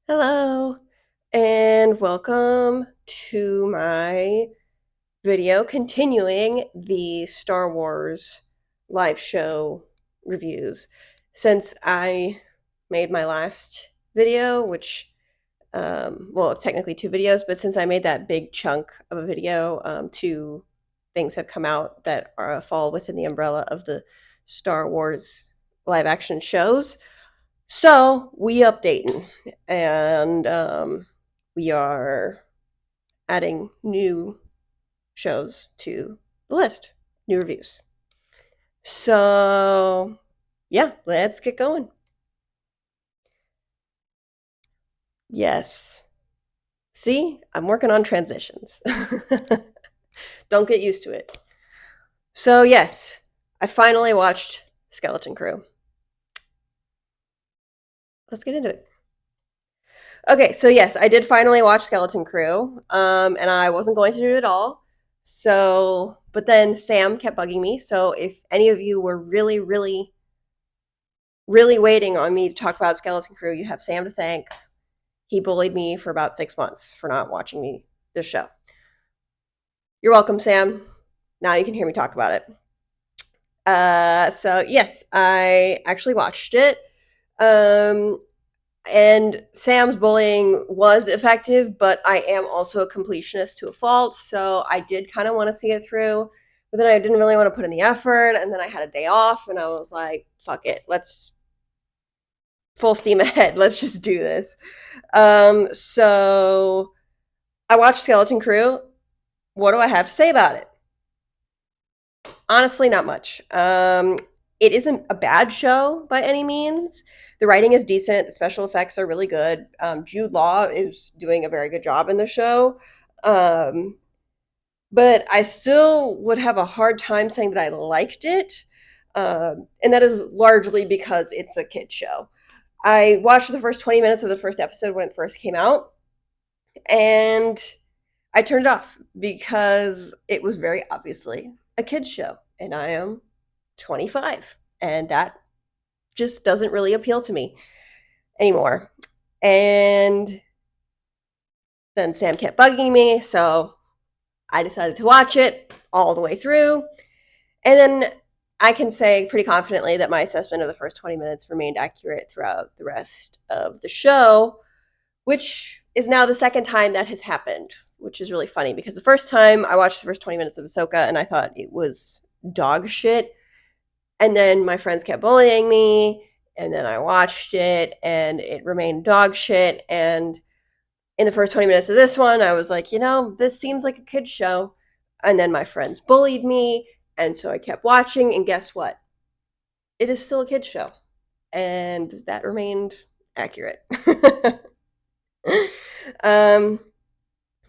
Hello, and welcome to my video continuing the Star Wars live show reviews. Since I made my last video, which, well, it's technically two videos, but since I made that big chunk of a video, two things have come out that fall within the umbrella of the Star Wars live action shows. So we updating, and we are adding new shows to the list, new reviews. So yeah, let's get going. Yes. See, I'm working on transitions. Don't get used to it. So yes, I finally watched Skeleton Crew. Let's get into it. Okay, so yes, I did finally watch Skeleton Crew, and I wasn't going to do it at all. So, but then Sam kept bugging me. So, if any of you were really, really, really waiting on me to talk about Skeleton Crew, you have Sam to thank. He bullied me for about 6 months for not watching me this show. You're welcome, Sam. Now you can hear me talk about it. So yes, I actually watched it. Um, and Sam's bullying was effective, but I am also a completionist to a fault, so I did kind of want to see it through, but then I didn't really want to put in the effort, and then I had a day off, and I was like, fuck it, let's full steam ahead, let's just do this. So I watched Skeleton Crew. What do I have to say about it? Honestly, not much. It isn't a bad show by any means. The writing is decent. The special effects are really good. Jude Law is doing a very good job in the show. Um, but I still would have a hard time saying that I liked it. And that is largely because it's a kid show. I watched the first 20 minutes of the first episode when it first came out, and I turned it off because it was very obviously a kids show, and I am 25, and that just doesn't really appeal to me anymore. And then Sam kept bugging me, so I decided to watch it all the way through. And then I can say pretty confidently that my assessment of the first 20 minutes remained accurate throughout the rest of the show, which is now the second time that has happened, which is really funny because the first time I watched the first 20 minutes of Ahsoka and I thought it was dog shit. And then my friends kept bullying me, and then I watched it and it remained dog shit. And in the first 20 minutes of this one, I was like, this seems like a kid's show. And then my friends bullied me, and so I kept watching, and guess what? It is still a kid's show. And that remained accurate. um,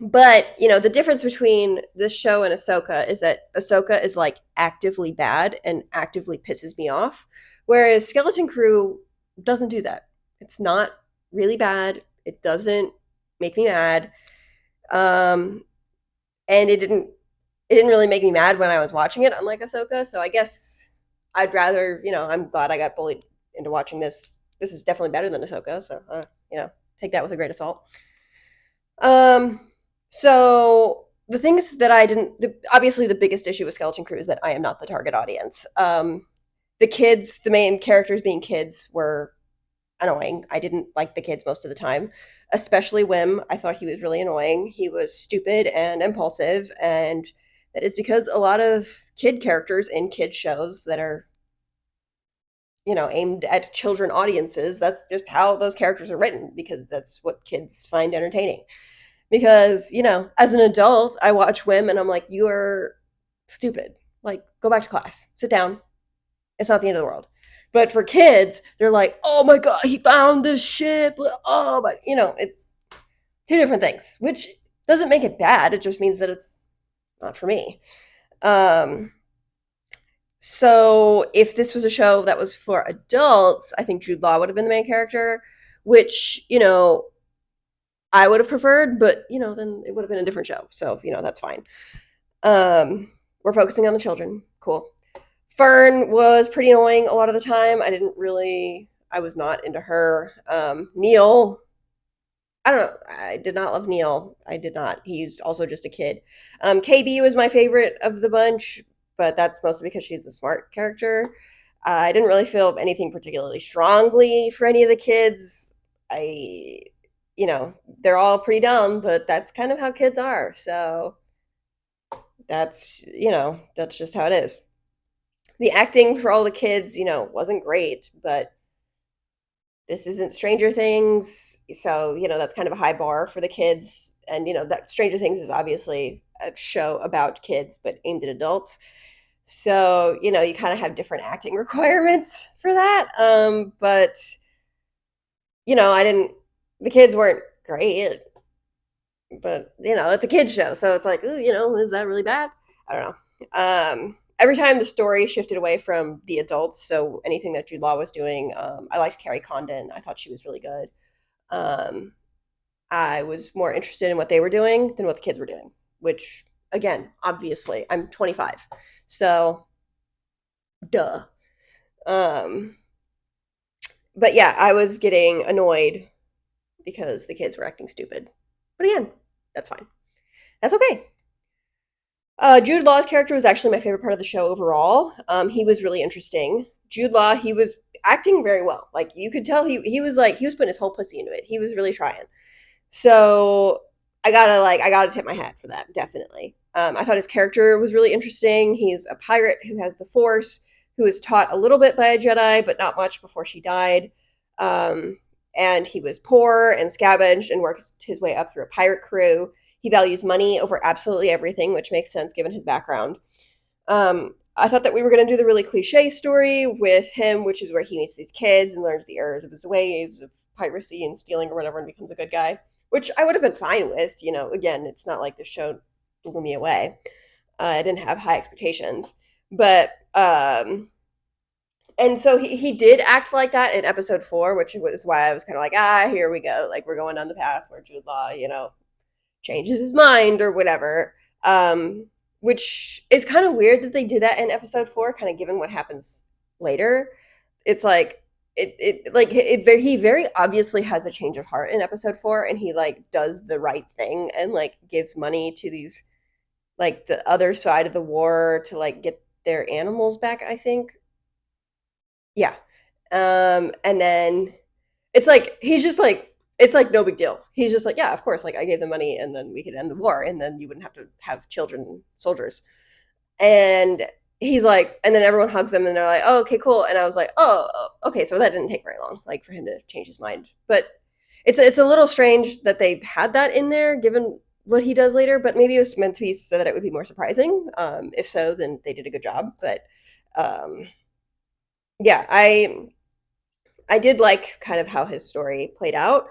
but the difference between this show and Ahsoka is that Ahsoka is like actively bad and actively pisses me off, whereas Skeleton Crew doesn't do that. It's not really bad. It doesn't make me mad, um, and it didn't really make me mad when I was watching it, unlike Ahsoka. So I guess I'd rather I'm glad I got bullied into watching this. This is definitely better than Ahsoka, so take that with a grain of salt. Um, so the things that I didn't, obviously the biggest issue with Skeleton Crew is that I am not the target audience. The kids, the main characters being kids, were annoying. I didn't like the kids most of the time, especially Wim. I thought he was really annoying. He was stupid and impulsive, and that is because a lot of kid characters in kid shows that are aimed at children audiences, that's just how those characters are written because that's what kids find entertaining. Because as an adult, I watch Wim and I'm like, you are stupid, like go back to class, sit down, it's not the end of the world. But for kids, they're like, oh my god, he found this ship, oh my, it's two different things, which doesn't make it bad, it just means that it's not for me. So if this was a show that was for adults, I think Jude Law would have been the main character, which I would have preferred, but then it would have been a different show. So that's fine. We're focusing on the children. Cool. Fern was pretty annoying a lot of the time. I was not into her. Neil I don't know. I did not love Neil. I did not. He's also just a kid. KB was my favorite of the bunch, but that's mostly because she's the smart character. I didn't really feel anything particularly strongly for any of the kids. I, they're all pretty dumb, but that's kind of how kids are. So that's just how it is. The acting for all the kids, wasn't great, but this isn't Stranger Things, so that's kind of a high bar for the kids. And that Stranger Things is obviously a show about kids but aimed at adults. So you kind of have different acting requirements for that. But I didn't. The kids weren't great, but it's a kids show, so it's like, ooh, is that really bad? I don't know. Every time the story shifted away from the adults, so anything that Jude Law was doing, I liked Carrie Condon. I thought she was really good. Um, I was more interested in what they were doing than what the kids were doing, which, again, obviously, I'm 25. So, duh. Um, but yeah, I was getting annoyed because the kids were acting stupid. But again, that's fine. That's okay. Jude Law's character was actually my favorite part of the show overall. He was really interesting. Jude Law, he was acting very well. Like you could tell he was putting his whole pussy into it. He was really trying. So I gotta tip my hat for that, definitely. I thought his character was really interesting. He's a pirate who has the Force, who was taught a little bit by a Jedi, but not much before she died. Um, and he was poor and scavenged and worked his way up through a pirate crew. He values money over absolutely everything, which makes sense given his background. I thought that we were going to do the really cliche story with him, which is where he meets these kids and learns the errors of his ways of piracy and stealing or whatever and becomes a good guy, which I would have been fine with. Again, it's not like the show blew me away. I didn't have high expectations. But, and so he did act like that in episode 4, which was why I was kind of like, here we go. Like, we're going down the path where Jude Law, changes his mind or whatever. Which is kind of weird that they did that in episode 4, kind of given what happens later. It's like he very obviously has a change of heart in episode 4, and he like does the right thing and like gives money to these like the other side of the war to like get their animals back, I think. Yeah. And then it's like he's just like it's like no big deal. He's just like, yeah, of course, like I gave them money and then we could end the war and then you wouldn't have to have children soldiers. And he's like, and then everyone hugs him and they're like, oh, okay, cool. And I was like, okay, so that didn't take very long, like for him to change his mind. But it's a little strange that they had that in there, given what he does later. But maybe it was meant to be so that it would be more surprising. If so, then they did a good job. But um, yeah, I did like kind of how his story played out.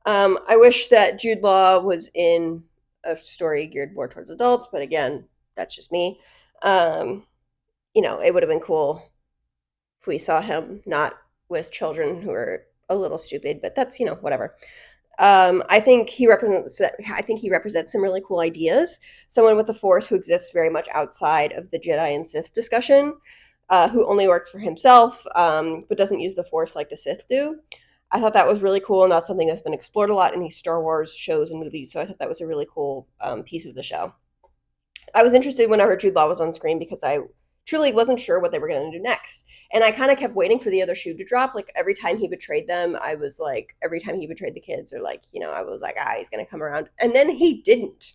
I wish that Jude Law was in a story geared more towards adults, but again, that's just me. Um, it would have been cool if we saw him not with children who are a little stupid, but that's whatever. I think he represents. I think he represents some really cool ideas. Someone with a force who exists very much outside of the Jedi and Sith discussion, who only works for himself, but doesn't use the force like the Sith do. I thought that was really cool and not something that's been explored a lot in these Star Wars shows and movies. So I thought that was a really cool piece of the show. I was interested whenever Jude Law was on screen because I truly wasn't sure what they were going to do next. And I kind of kept waiting for the other shoe to drop. Like every time he betrayed them, I was like, every time he betrayed the kids, or like, I was like, he's going to come around. And then he didn't,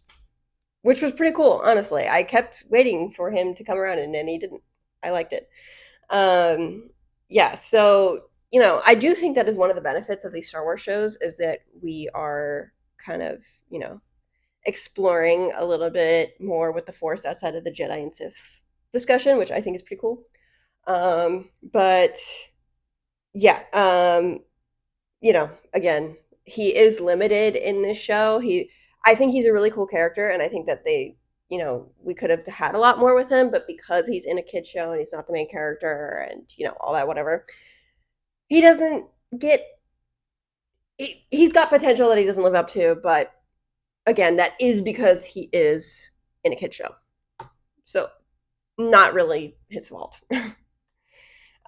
which was pretty cool, honestly. I kept waiting for him to come around and then he didn't. I liked it. Yeah, so, I do think that is one of the benefits of these Star Wars shows is that we are kind of, exploring a little bit more with the Force outside of the Jedi and Sith discussion, which I think is pretty cool. But yeah, again, he is limited in this show. I think he's a really cool character, and I think that we could have had a lot more with him, but because he's in a kid show and he's not the main character, and all that whatever, he doesn't get. He's got potential that he doesn't live up to, but again, that is because he is in a kid show. So, not really his fault.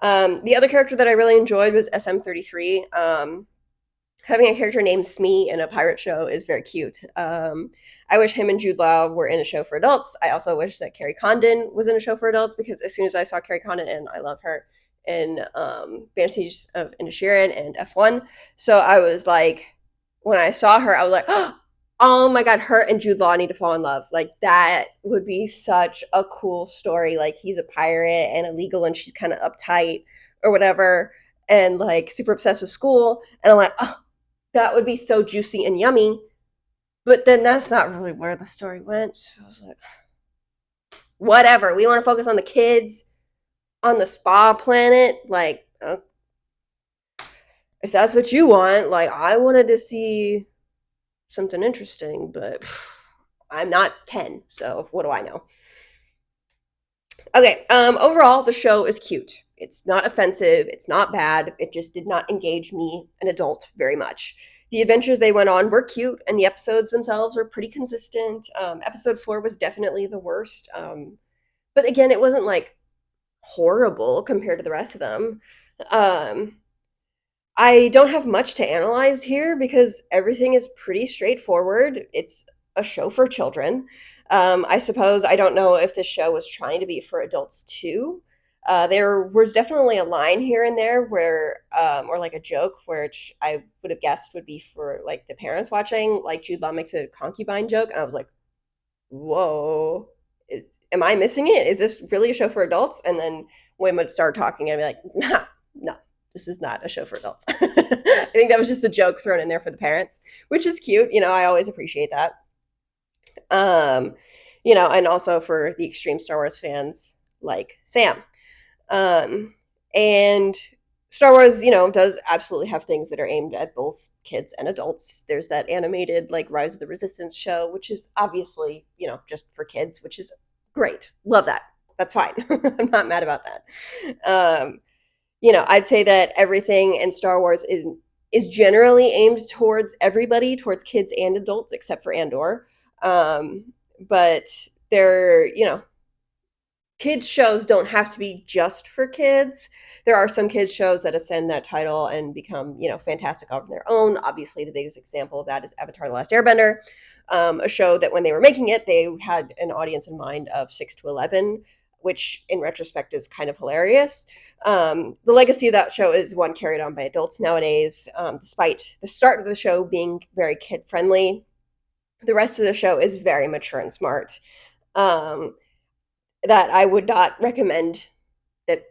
The other character that I really enjoyed was SM33. Having a character named Smee in a pirate show is very cute. I wish him and Jude Law were in a show for adults. I also wish that Carrie Condon was in a show for adults because as soon as I saw Carrie Condon, and I love her in Banshees of Inisherin and F1, so I was like, when I saw her, I was like, oh my god, her and Jude Law need to fall in love. Like that would be such a cool story. Like he's a pirate and illegal, and she's kind of uptight or whatever, and like super obsessed with school. And I'm like, oh, that would be so juicy and yummy. But then that's not really where the story went. So I was like, whatever. We want to focus on the kids on the spa planet. Like, if that's what you want, like, I wanted to see something interesting, but I'm not 10, so what do I know? Okay, overall, the show is cute. It's not offensive, it's not bad, it just did not engage me, an adult, very much. The adventures they went on were cute, and the episodes themselves are pretty consistent. Episode 4 was definitely the worst. But again, it wasn't like horrible compared to the rest of them. Um, I don't have much to analyze here because everything is pretty straightforward. It's a show for children. I suppose I don't know if this show was trying to be for adults too. There was definitely a line here and there where, or like a joke, which I would have guessed would be for like the parents watching. Like Jude Law makes a concubine joke, and I was like, "Whoa, am I missing it? Is this really a show for adults?" And then women would start talking, and I'd be like, "Nah, no, this is not a show for adults." I think that was just a joke thrown in there for the parents, which is cute. I always appreciate that. Um, and also for the extreme Star Wars fans like Sam. Um, and Star Wars, does absolutely have things that are aimed at both kids and adults. There's that animated like Rise of the Resistance show, which is obviously, just for kids, which is great. Love that. That's fine. I'm not mad about that. Um, I'd say that everything in Star Wars is generally aimed towards everybody, towards kids and adults, except for Andor. But they're, kids shows don't have to be just for kids. There are some kids shows that ascend that title and become, fantastic on their own. Obviously, the biggest example of that is Avatar: The Last Airbender, a show that when they were making it, they had an audience in mind of 6 to 11, which in retrospect is kind of hilarious. The legacy of that show is one carried on by adults nowadays, despite the start of the show being very kid friendly. The rest of the show is very mature and smart. Um, that I would not recommend that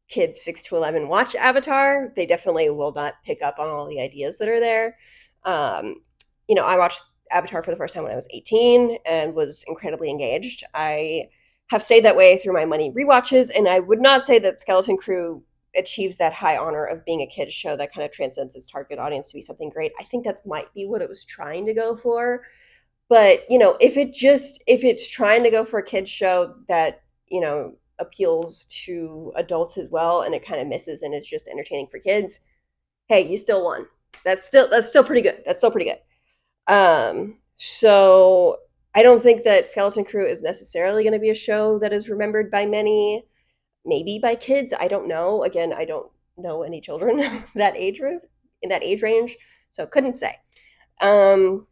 kids 6 to 11 watch Avatar. They definitely will not pick up on all the ideas that are there. Um, I watched Avatar for the first time when I was 18 and was incredibly engaged. I have stayed that way through my many rewatches, and I would not say that Skeleton Crew achieves that high honor of being a kids show that kind of transcends its target audience to be something great. I think that might be what it was trying to go for. But, if it's trying to go for a kids show that, appeals to adults as well and it kind of misses and it's just entertaining for kids, hey, you still won. That's still pretty good. That's still pretty good. So I don't think that Skeleton Crew is necessarily going to be a show that is remembered by many, maybe by kids. I don't know. Again, I don't know any children in that age range, so couldn't say. Um,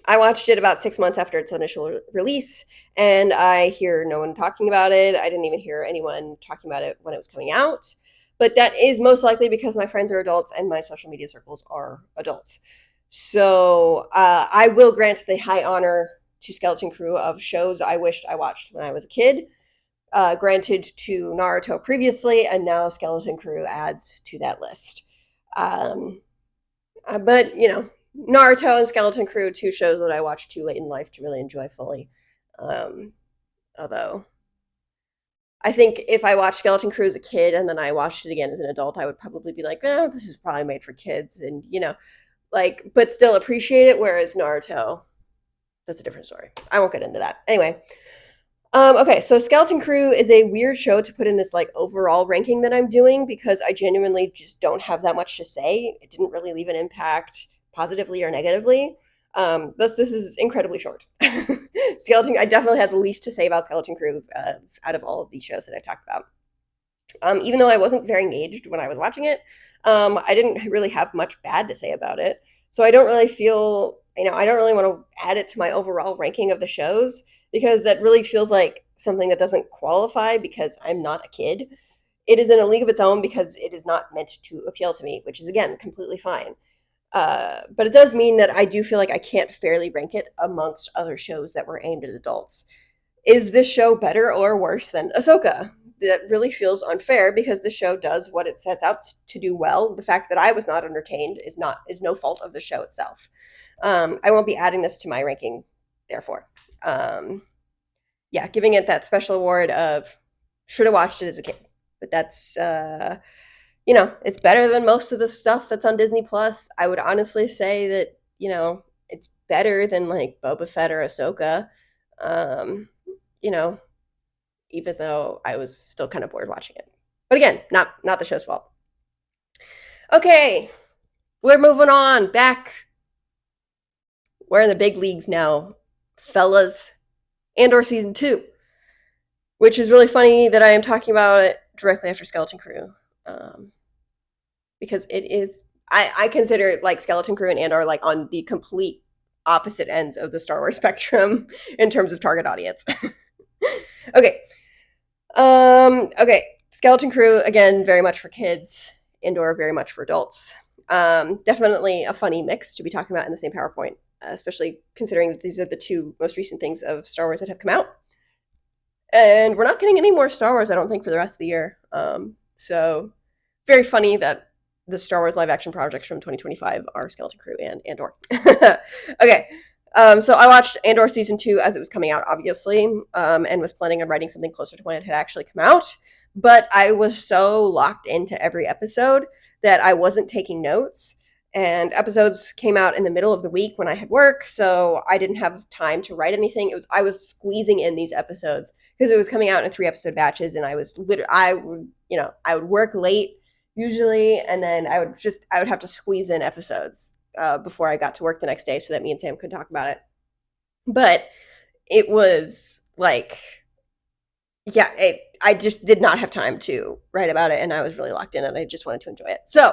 I watched it about 6 months after its initial release, and I hear no one talking about it. I didn't even hear anyone talking about it when it was coming out. But that is most likely because my friends are adults and my social media circles are adults. So I will grant the high honor to Skeleton Crew of shows I wished I watched when I was a kid. Granted to Naruto previously, and now Skeleton Crew adds to that list. Um, but Naruto and Skeleton Crew, two shows that I watched too late in life to really enjoy fully. Um, Although I think if I watched Skeleton Crew as a kid and then I watched it again as an adult, I would probably be like, "Oh, this is probably made for kids," and but still appreciate it. Whereas Naruto, that's a different story. I won't get into that. Anyway, okay, so Skeleton Crew is a weird show to put in this like overall ranking that I'm doing because I genuinely just don't have that much to say. It didn't really leave an impact positively or negatively. Thus, this is incredibly short. I definitely had the least to say about Skeleton Crew out of all of these shows that I talked about. Even though I wasn't very engaged when I was watching it, I didn't really have much bad to say about it. So I don't really feel, I don't really want to add it to my overall ranking of the shows because that really feels like something that doesn't qualify because I'm not a kid. It is in a league of its own because it is not meant to appeal to me, which is again completely fine. But it does mean that I do feel like I can't fairly rank it amongst other shows that were aimed at adults. Is this show better or worse than Ahsoka? That really feels unfair because the show does what it sets out to do well. The fact that I was not entertained is no fault of the show itself. I won't be adding this to my ranking, therefore. Yeah, giving it that special award of should have watched it as a kid, but that's it's better than most of the stuff that's on Disney Plus. I would honestly say that it's better than like Boba Fett or Ahsoka. Um, you know, even though I was still kind of bored watching it. But again, not the show's fault. Okay, we're moving on back. We're in the big leagues now, fellas. Andor season 2, which is really funny that I am talking about it directly after Skeleton Crew, because it is. I consider like Skeleton Crew and Andor like on the complete opposite ends of the Star Wars spectrum in terms of target audience. Okay, okay. Skeleton Crew, again, very much for kids. Andor, very much for adults. Definitely a funny mix to be talking about in the same PowerPoint, especially considering that these are the two most recent things of Star Wars that have come out. And we're not getting any more Star Wars, I don't think, for the rest of the year. So very funny that the Star Wars live action projects from 2025 are Skeleton Crew and Andor. Okay, so I watched Andor season 2 as it was coming out, obviously, and was planning on writing something closer to when it had actually come out. But I was so locked into every episode that I wasn't taking notes. And episodes came out in the middle of the week when I had work, so I didn't have time to write anything. I was squeezing in these episodes because it was coming out in 3 episode batches, and I would work late usually, and then I would have to squeeze in episodes before I got to work the next day so that me and Sam could talk about it. But it was like, yeah, I just did not have time to write about it, and I was really locked in, and I just wanted to enjoy it. So,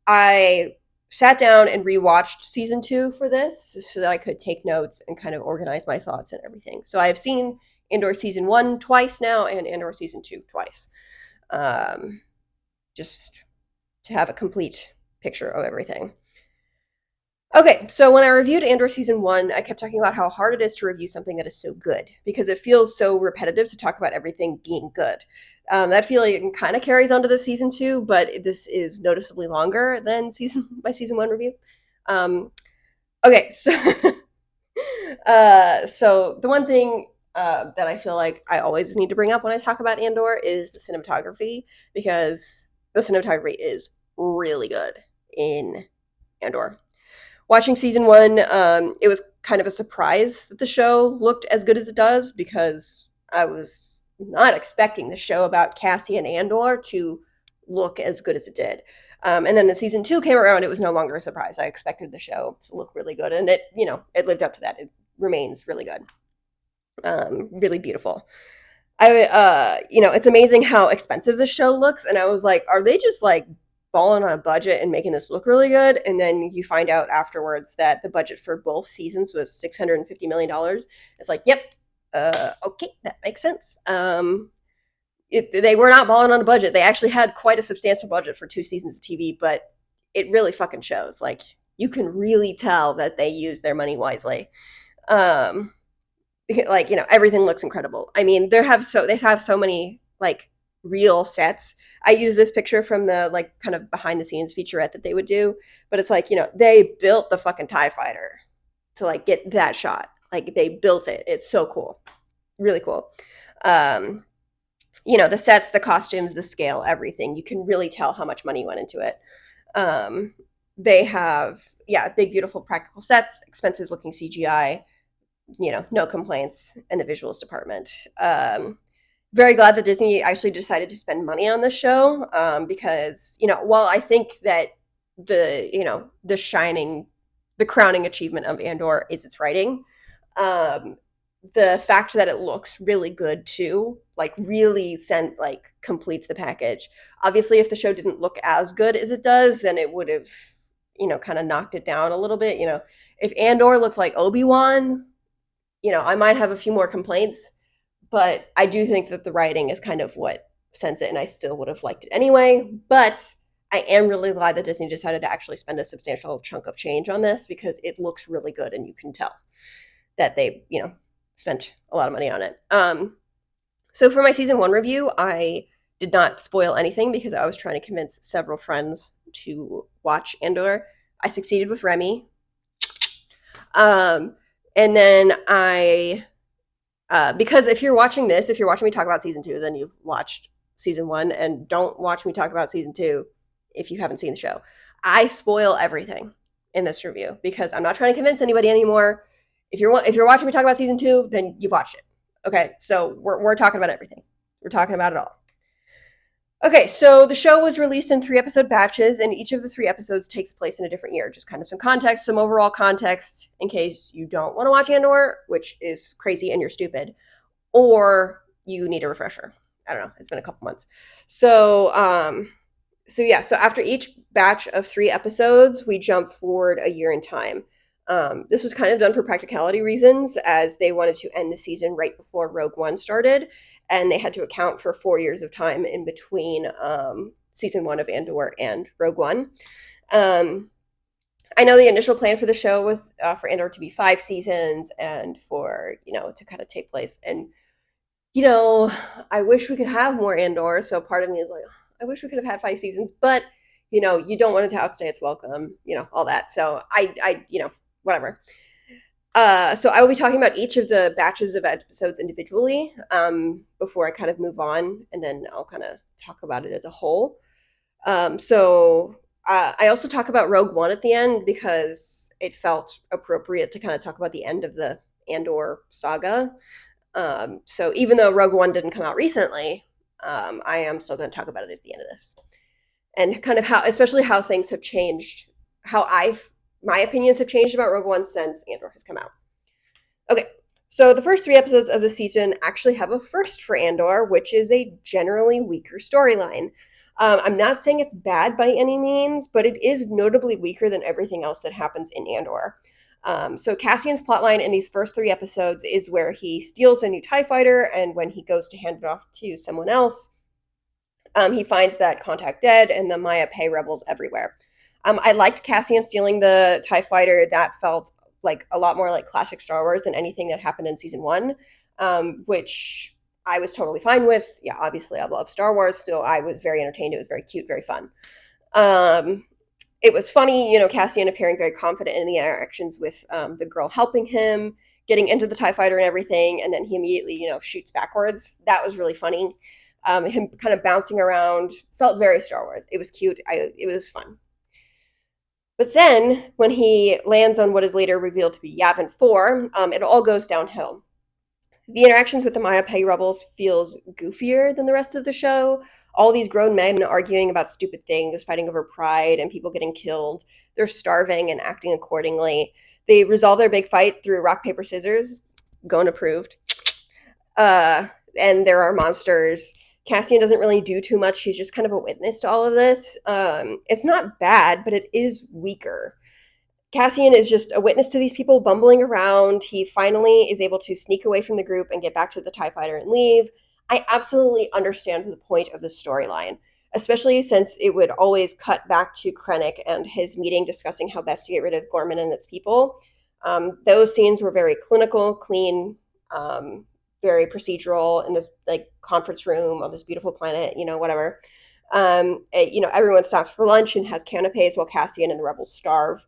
I sat down and rewatched season 2 for this so that I could take notes and kind of organize my thoughts and everything. So I've seen Andor season 1 twice now and Andor season 2 twice. Just to have a complete picture of everything. Okay, so when I reviewed Andor season 1, I kept talking about how hard it is to review something that is so good because it feels so repetitive to talk about everything being good. That feeling kind of carries on to the season 2, but this is noticeably longer than my season 1 review. Okay, so so the one thing that I feel like I always need to bring up when I talk about Andor is the cinematography, because the cinematography is really good in Andor. Watching season 1, it was kind of a surprise that the show looked as good as it does because I was not expecting the show about Cassian Andor to look as good as it did. And then the season 2 came around, it was no longer a surprise. I expected the show to look really good, and it lived up to that. It remains really good, really beautiful. It's amazing how expensive the show looks, and I was like, are they just like balling on a budget and making this look really good? And then you find out afterwards that the budget for both seasons was $650 million. It's like, yep, okay, that makes sense. They were not balling on a budget. They actually had quite a substantial budget for 2 seasons of TV, but it really fucking shows. Like, you can really tell that they use their money wisely. Like, everything looks incredible. I mean, they have so many like real sets. I use this picture from the like kind of behind the scenes featurette that they would do, but it's like, they built the fucking TIE fighter to like get that shot. Like, they built it. It's so cool. Really cool. The sets, the costumes, the scale, everything. You can really tell how much money went into it. They have, big, beautiful practical sets, expensive looking CGI, no complaints in the visuals department. Very glad that Disney actually decided to spend money on this show, because, while I think that the crowning achievement of Andor is its writing, the fact that it looks really good too like really sent like completes the package. Obviously, if the show didn't look as good as it does, then it would have, kind of knocked it down a little bit. If Andor looked like Obi-Wan, I might have a few more complaints, but I do think that the writing is kind of what sends it, and I still would have liked it anyway. But I am really glad that Disney decided to actually spend a substantial chunk of change on this because it looks really good, and you can tell that they, spent a lot of money on it. So for my season one review, I did not spoil anything because I was trying to convince several friends to watch Andor. I succeeded with Remy. And then because if you're watching me talk about season two, then you've watched season one, and don't watch me talk about season two if you haven't seen the show. I spoil everything in this review because I'm not trying to convince anybody anymore. If you're watching me talk about season two, then you've watched it. Okay, so we're talking about everything. We're talking about it all. Okay, so the show was released in 3-episode batches, and each of the 3 episodes takes place in a different year. Just kind of some context, some overall context, in case you don't want to watch Andor, which is crazy and you're stupid, or you need a refresher. I don't know. It's been a couple months. So after each batch of 3 episodes, we jump forward a year in time. This was kind of done for practicality reasons, as they wanted to end the season right before Rogue One started, and they had to account for 4 years of time in between season 1 of Andor and Rogue One. I know the initial plan for the show was for Andor to be 5 seasons and for, to kind of take place. And, I wish we could have more Andor, so part of me is like, I wish we could have had 5 seasons, but, you don't want it to outstay its welcome, all that. So whatever. So I will be talking about each of the batches of episodes individually before I kind of move on, and then I'll kind of talk about it as a whole. I also talk about Rogue One at the end because it felt appropriate to kind of talk about the end of the Andor saga. So even though Rogue One didn't come out recently, I am still going to talk about it at the end of this. And kind of especially how things have changed, my opinions have changed about Rogue One since Andor has come out. Okay, so the first 3 episodes of the season actually have a first for Andor, which is a generally weaker storyline. I'm not saying it's bad by any means, but it is notably weaker than everything else that happens in Andor. So Cassian's plotline in these first 3 episodes is where he steals a new TIE fighter, and when he goes to hand it off to someone else, he finds that contact dead and the Maya pay rebels everywhere. I liked Cassian stealing the TIE fighter. That felt like a lot more like classic Star Wars than anything that happened in season 1, which I was totally fine with. Yeah, obviously I love Star Wars, so I was very entertained. It was very cute, very fun. It was funny, Cassian appearing very confident in the interactions with the girl helping him, getting into the TIE fighter and everything, and then he immediately, shoots backwards. That was really funny. Him kind of bouncing around felt very Star Wars. It was cute. It was fun. But then, when he lands on what is later revealed to be Yavin 4, it all goes downhill. The interactions with the Maya Pay rebels feels goofier than the rest of the show. All these grown men arguing about stupid things, fighting over pride, and people getting killed. They're starving and acting accordingly. They resolve their big fight through rock, paper, scissors. Gon approved. And there are monsters. Cassian doesn't really do too much. He's just kind of a witness to all of this. It's not bad, but it is weaker. Cassian is just a witness to these people bumbling around. He finally is able to sneak away from the group and get back to the TIE fighter and leave. I absolutely understand the point of the storyline, especially since it would always cut back to Krennic and his meeting discussing how best to get rid of Gorman and its people. Those scenes were very clinical, clean, very procedural in this like conference room on this beautiful planet, whatever. Everyone stops for lunch and has canapes while Cassian and the rebels starve.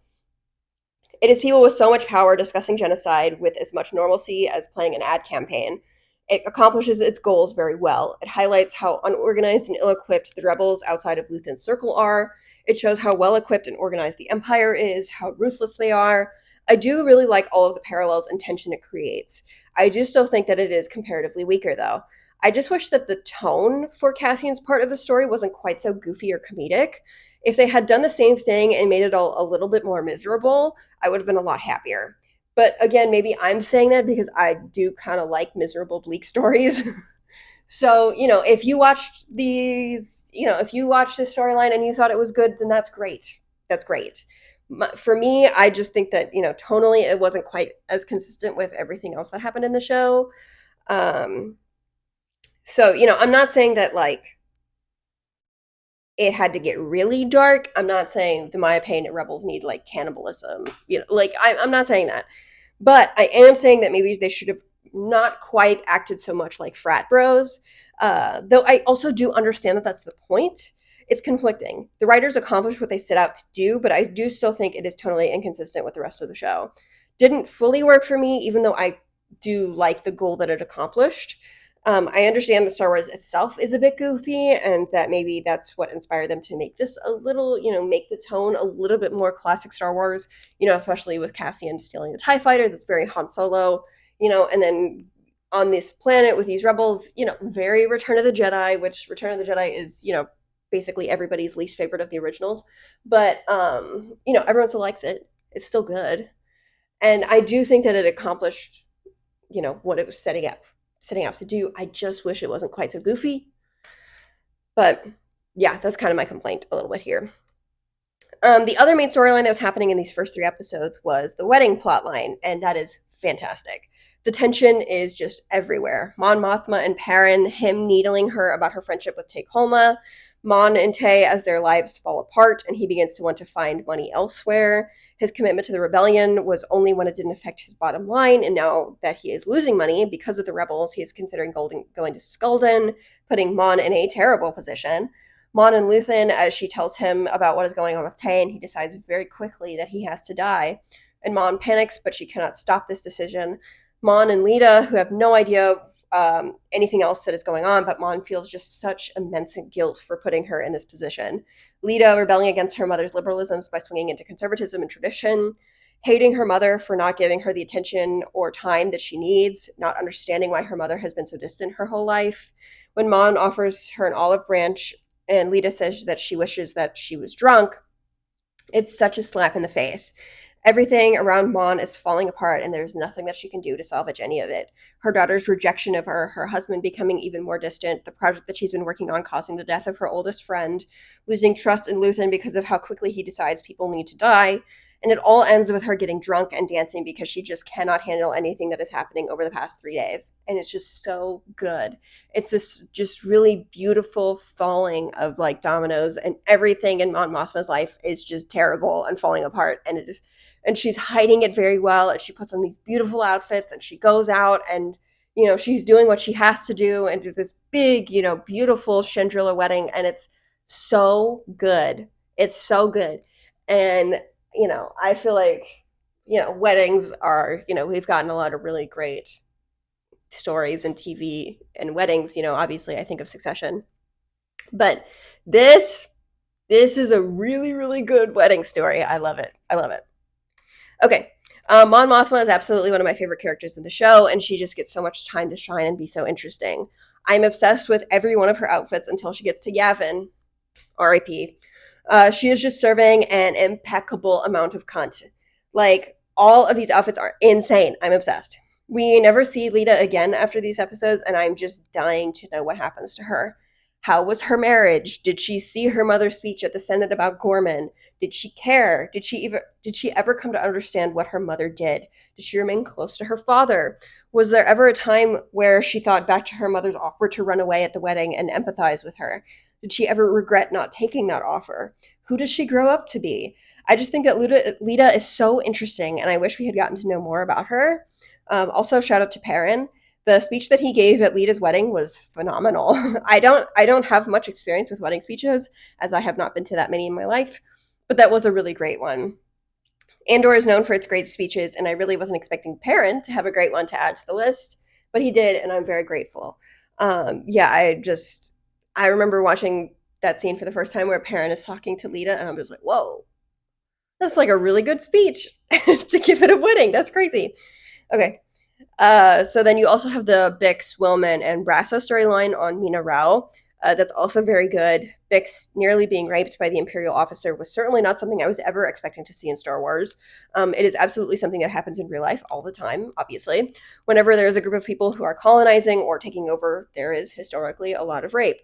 It is people with so much power discussing genocide with as much normalcy as planning an ad campaign. It accomplishes its goals very well. It highlights how unorganized and ill-equipped the rebels outside of Luthen's circle are. It shows how well-equipped and organized the Empire is, how ruthless they are. I do really like all of the parallels and tension it creates. I do still think that it is comparatively weaker, though. I just wish that the tone for Cassian's part of the story wasn't quite so goofy or comedic. If they had done the same thing and made it all a little bit more miserable, I would have been a lot happier. But again, maybe I'm saying that because I do kind of like miserable, bleak stories. So, if you watched these, if you watched this storyline and you thought it was good, then that's great. That's great. For me, I just think that, tonally it wasn't quite as consistent with everything else that happened in the show. Um, so, I'm not saying that like it had to get really dark. I'm not saying, in my opinion, Rebels need like cannibalism. Like I'm not saying that. But I am saying that maybe they should have not quite acted so much like frat bros. Though I also do understand that that's the point. It's conflicting. The writers accomplished what they set out to do, but I do still think it is totally inconsistent with the rest of the show. Didn't fully work for me, even though I do like the goal that it accomplished. I understand that Star Wars itself is a bit goofy, and that maybe that's what inspired them to make this a little, make the tone a little bit more classic Star Wars, especially with Cassian stealing a TIE fighter that's very Han Solo, and then on this planet with these rebels, very Return of the Jedi, which Return of the Jedi is, basically everybody's least favorite of the originals. But, everyone still likes it. It's still good. And I do think that it accomplished, what it was setting out to do. I just wish it wasn't quite so goofy. But yeah, that's kind of my complaint a little bit here. The other main storyline that was happening in these first three episodes was the wedding plotline, and that is fantastic. The tension is just everywhere. Mon Mothma and Perrin, him needling her about her friendship with Tay Kolma, Mon and Tay as their lives fall apart and he begins to want to find money elsewhere. His commitment to the rebellion was only when it didn't affect his bottom line, and now that he is losing money because of the rebels, he is considering going to Skulden, putting Mon in a terrible position. Mon and Luthen, as she tells him about what is going on with Tay, and he decides very quickly that he has to die. And Mon panics, but she cannot stop this decision. Mon and Lita, who have no idea anything else that is going on, but Mon feels just such immense guilt for putting her in this position. Lita rebelling against her mother's liberalisms by swinging into conservatism and tradition, hating her mother for not giving her the attention or time that she needs, not understanding why her mother has been so distant her whole life. When Mon offers her an olive branch and Lita says that she wishes that she was drunk, it's such a slap in the face. Everything around Mon is falling apart, and there's nothing that she can do to salvage any of it. Her daughter's rejection of her husband becoming even more distant, the project that she's been working on causing the death of her oldest friend, losing trust in Luthen because of how quickly he decides people need to die, and it all ends with her getting drunk and dancing because she just cannot handle anything that is happening over the past 3 days. And it's just so good. It's this just really beautiful falling of like dominoes, and everything in Mon Mothma's life is just terrible and falling apart. And she's hiding it very well. And she puts on these beautiful outfits and she goes out and, she's doing what she has to do and do this big, beautiful Chandrila wedding. And it's so good. It's so good. And, I feel like, weddings are, we've gotten a lot of really great stories and TV and weddings, obviously I think of Succession. But this is a really, really good wedding story. I love it. I love it. Okay. Mon Mothma is absolutely one of my favorite characters in the show, and she just gets so much time to shine and be so interesting. I'm obsessed with every one of her outfits until she gets to Yavin. R.I.P. She is just serving an impeccable amount of cunt. Like, all of these outfits are insane. I'm obsessed. We never see Lita again after these episodes, and I'm just dying to know what happens to her. How was her marriage? Did she see her mother's speech at the Senate about Gorman? Did she care? Did she ever come to understand what her mother did? Did she remain close to her father? Was there ever a time where she thought back to her mother's offer to run away at the wedding and empathize with her? Did she ever regret not taking that offer? Who does she grow up to be? I just think that Lita is so interesting, and I wish we had gotten to know more about her. Also, shout out to Perrin. The speech that he gave at Lita's wedding was phenomenal. I don't have much experience with wedding speeches, as I have not been to that many in my life, but that was a really great one. Andor is known for its great speeches, and I really wasn't expecting Perrin to have a great one to add to the list, but he did, and I'm very grateful. Yeah, I remember watching that scene for the first time where Perrin is talking to Lita, and I'm just like, whoa, that's like a really good speech to give at a wedding. That's crazy. Okay. So then you also have the Bix, Willman, and Brasso storyline on Mina Rao. That's also very good. Bix nearly being raped by the Imperial officer was certainly not something I was ever expecting to see in Star Wars. It is absolutely something that happens in real life all the time, obviously. Whenever there's a group of people who are colonizing or taking over, there is historically a lot of rape.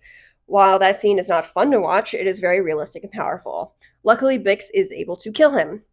While that scene is not fun to watch, it is very realistic and powerful. Luckily, Bix is able to kill him.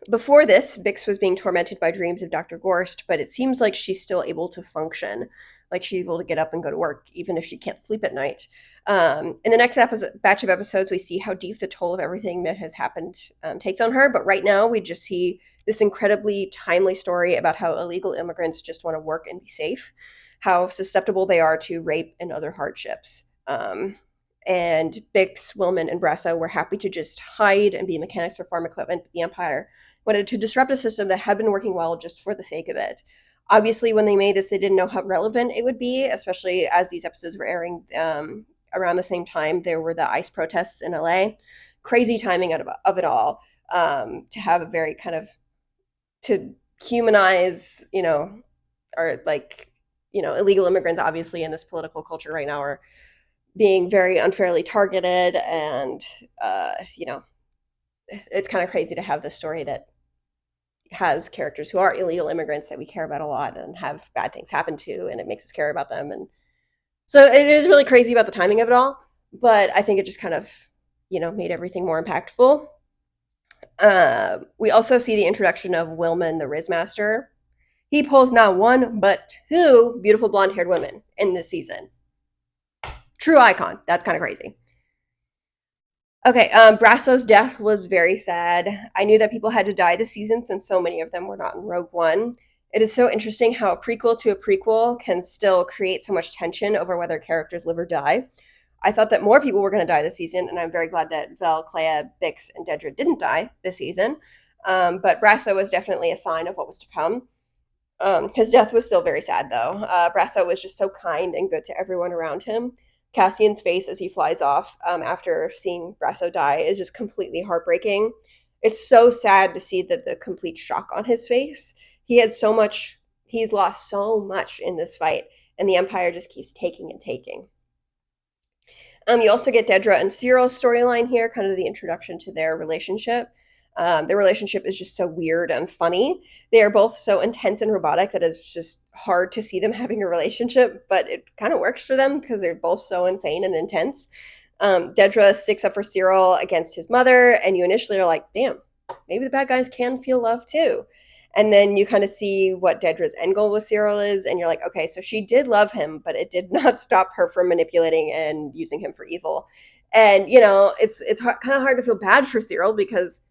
Before this, Bix was being tormented by dreams of Dr. Gorst, but it seems like she's still able to function. Like she's able to get up and go to work, even if she can't sleep at night. In the next batch of episodes, we see how deep the toll of everything that has happened takes on her. But right now, we just see this incredibly timely story about how illegal immigrants just want to work and be safe, how susceptible they are to rape and other hardships. And Bix, Willman, and Brasso were happy to just hide and be mechanics for farm equipment. But the Empire wanted to disrupt a system that had been working well just for the sake of it. Obviously, when they made this, they didn't know how relevant it would be, especially as these episodes were airing around the same time. There were the ICE protests in LA. Crazy timing of it all, to have a very kind of to humanize, or like, illegal immigrants, obviously, in this political culture right now are being very unfairly targeted. And, it's kind of crazy to have this story that has characters who are illegal immigrants that we care about a lot and have bad things happen to, and it makes us care about them. And so it is really crazy about the timing of it all, but I think it just kind of, made everything more impactful. We also see the introduction of Willman, the Rizmaster. He pulls not one, but two beautiful blonde haired women in this season. True icon. That's kind of crazy. Okay, Brasso's death was very sad. I knew that people had to die this season since so many of them were not in Rogue One. It is so interesting how a prequel to a prequel can still create so much tension over whether characters live or die. I thought that more people were going to die this season, and I'm very glad that Vel, Clea, Bix, and Dedra didn't die this season. But Brasso was definitely a sign of what was to come. His death was still very sad, though. Brasso was just so kind and good to everyone around him. Cassian's face as he flies off after seeing Brasso die is just completely heartbreaking. It's so sad to see the complete shock on his face. He's lost so much in this fight, and the Empire just keeps taking and taking. You also get Dedra and Cyril's storyline here, kind of the introduction to their relationship. Their relationship is just so weird and funny. They are both so intense and robotic that it's just hard to see them having a relationship, but it kind of works for them because they're both so insane and intense. Dedra sticks up for Cyril against his mother, and you initially are like, damn, maybe the bad guys can feel love too. And then you kind of see what Dedra's end goal with Cyril is, and you're like, okay, so she did love him, but it did not stop her from manipulating and using him for evil. And, it's kind of hard to feel bad for Cyril because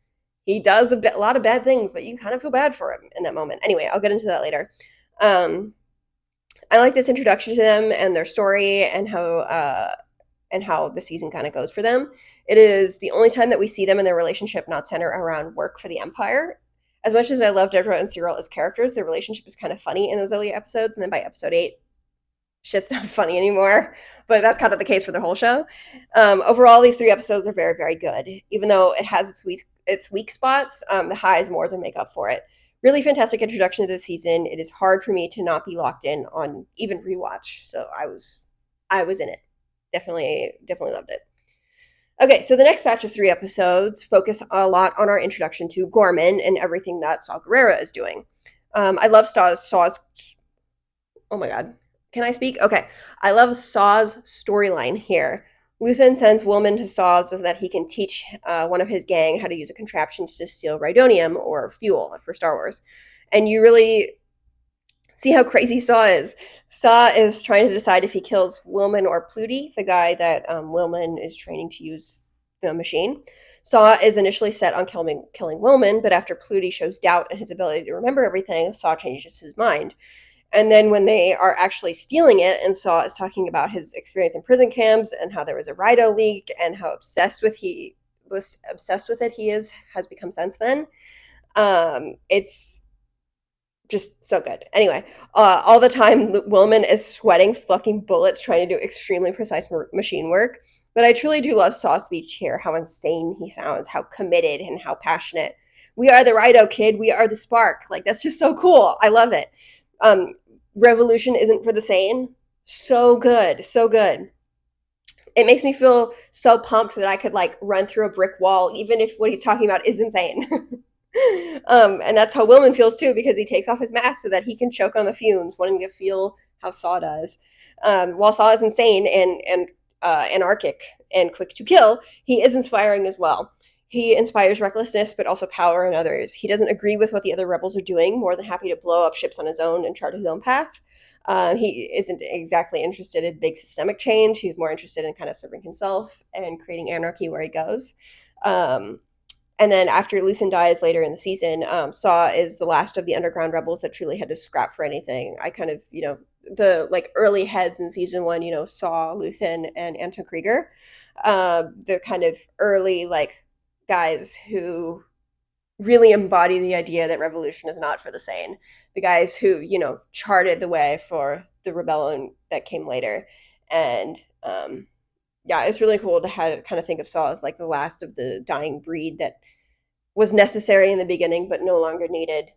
he does a lot of bad things, but you kind of feel bad for him in that moment. Anyway, I'll get into that later. I like this introduction to them and their story and how the season kind of goes for them. It is the only time that we see them in their relationship not center around work for the Empire. As much as I love Dedra and Cyril as characters, their relationship is kind of funny in those early episodes, and then by episode 8, shit's not funny anymore. But that's kind of the case for the whole show. Overall, these 3 episodes are very, very good. Even though it has its weak spots, the highs more than make up for it. Really fantastic introduction to the season. It is hard for me to not be locked in on even rewatch. So I was in it. Definitely loved it. Okay, so the next batch of 3 episodes focus a lot on our introduction to Gorman and everything that Saw Gerrera is doing. I love Saw's. Oh my god, can I speak? Okay, I love Saw's storyline here. Luthen sends Willman to Saw so that he can teach one of his gang how to use a contraption to steal rhydonium, or fuel for Star Wars. And you really see how crazy Saw is. Saw is trying to decide if he kills Willman or Pluty, the guy that Willman is training to use the machine. Saw is initially set on killing Willman, but after Pluty shows doubt in his ability to remember everything, Saw changes his mind. And then when they are actually stealing it, and Saw is talking about his experience in prison camps and how there was a Rhino leak and how obsessed with it he has become since then. It's just so good. Anyway, all the time, Willman is sweating fucking bullets trying to do extremely precise machine work. But I truly do love Saw's speech here, how insane he sounds, how committed and how passionate. We are the Rhino, kid. We are the spark. Like, that's just so cool. I love it. Revolution isn't for the sane. So good. So good. it makes me feel so pumped that I could like run through a brick wall, even if what he's talking about is insane. And that's how Willman feels too, because he takes off his mask so that he can choke on the fumes, wanting to feel how Saw does. While Saw is insane and anarchic and quick to kill, he is inspiring as well. He inspires recklessness, but also power in others. He doesn't agree with what the other rebels are doing, more than happy to blow up ships on his own and chart his own path. He isn't exactly interested in big systemic change. He's more interested in kind of serving himself and creating anarchy where he goes. Um, and then after Luthen dies later in the season, Saw is the last of the underground rebels that truly had to scrap for anything. I kind of, the like early heads in season one, Saw, Luthen, and Anton Krieger. They're kind of early like guys who really embody the idea that revolution is not for the sane. The guys who, charted the way for the rebellion that came later. And yeah, it's really cool to have, kind of think of Saw as like the last of the dying breed that was necessary in the beginning, but no longer needed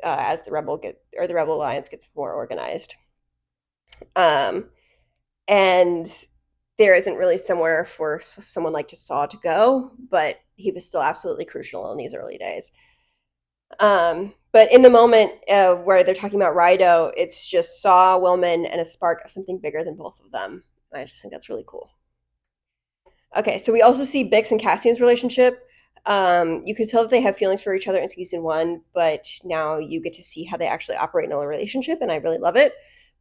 as the Rebel Alliance gets more organized. Um, and there isn't really somewhere for someone like Saw to go, but he was still absolutely crucial in these early days. But in the moment where they're talking about Rido, it's just Saw, Willman, and a spark of something bigger than both of them. And I just think that's really cool. Okay, so we also see Bix and Cassian's relationship. You could tell that they have feelings for each other in season one, but now you get to see how they actually operate in a relationship, and I really love it.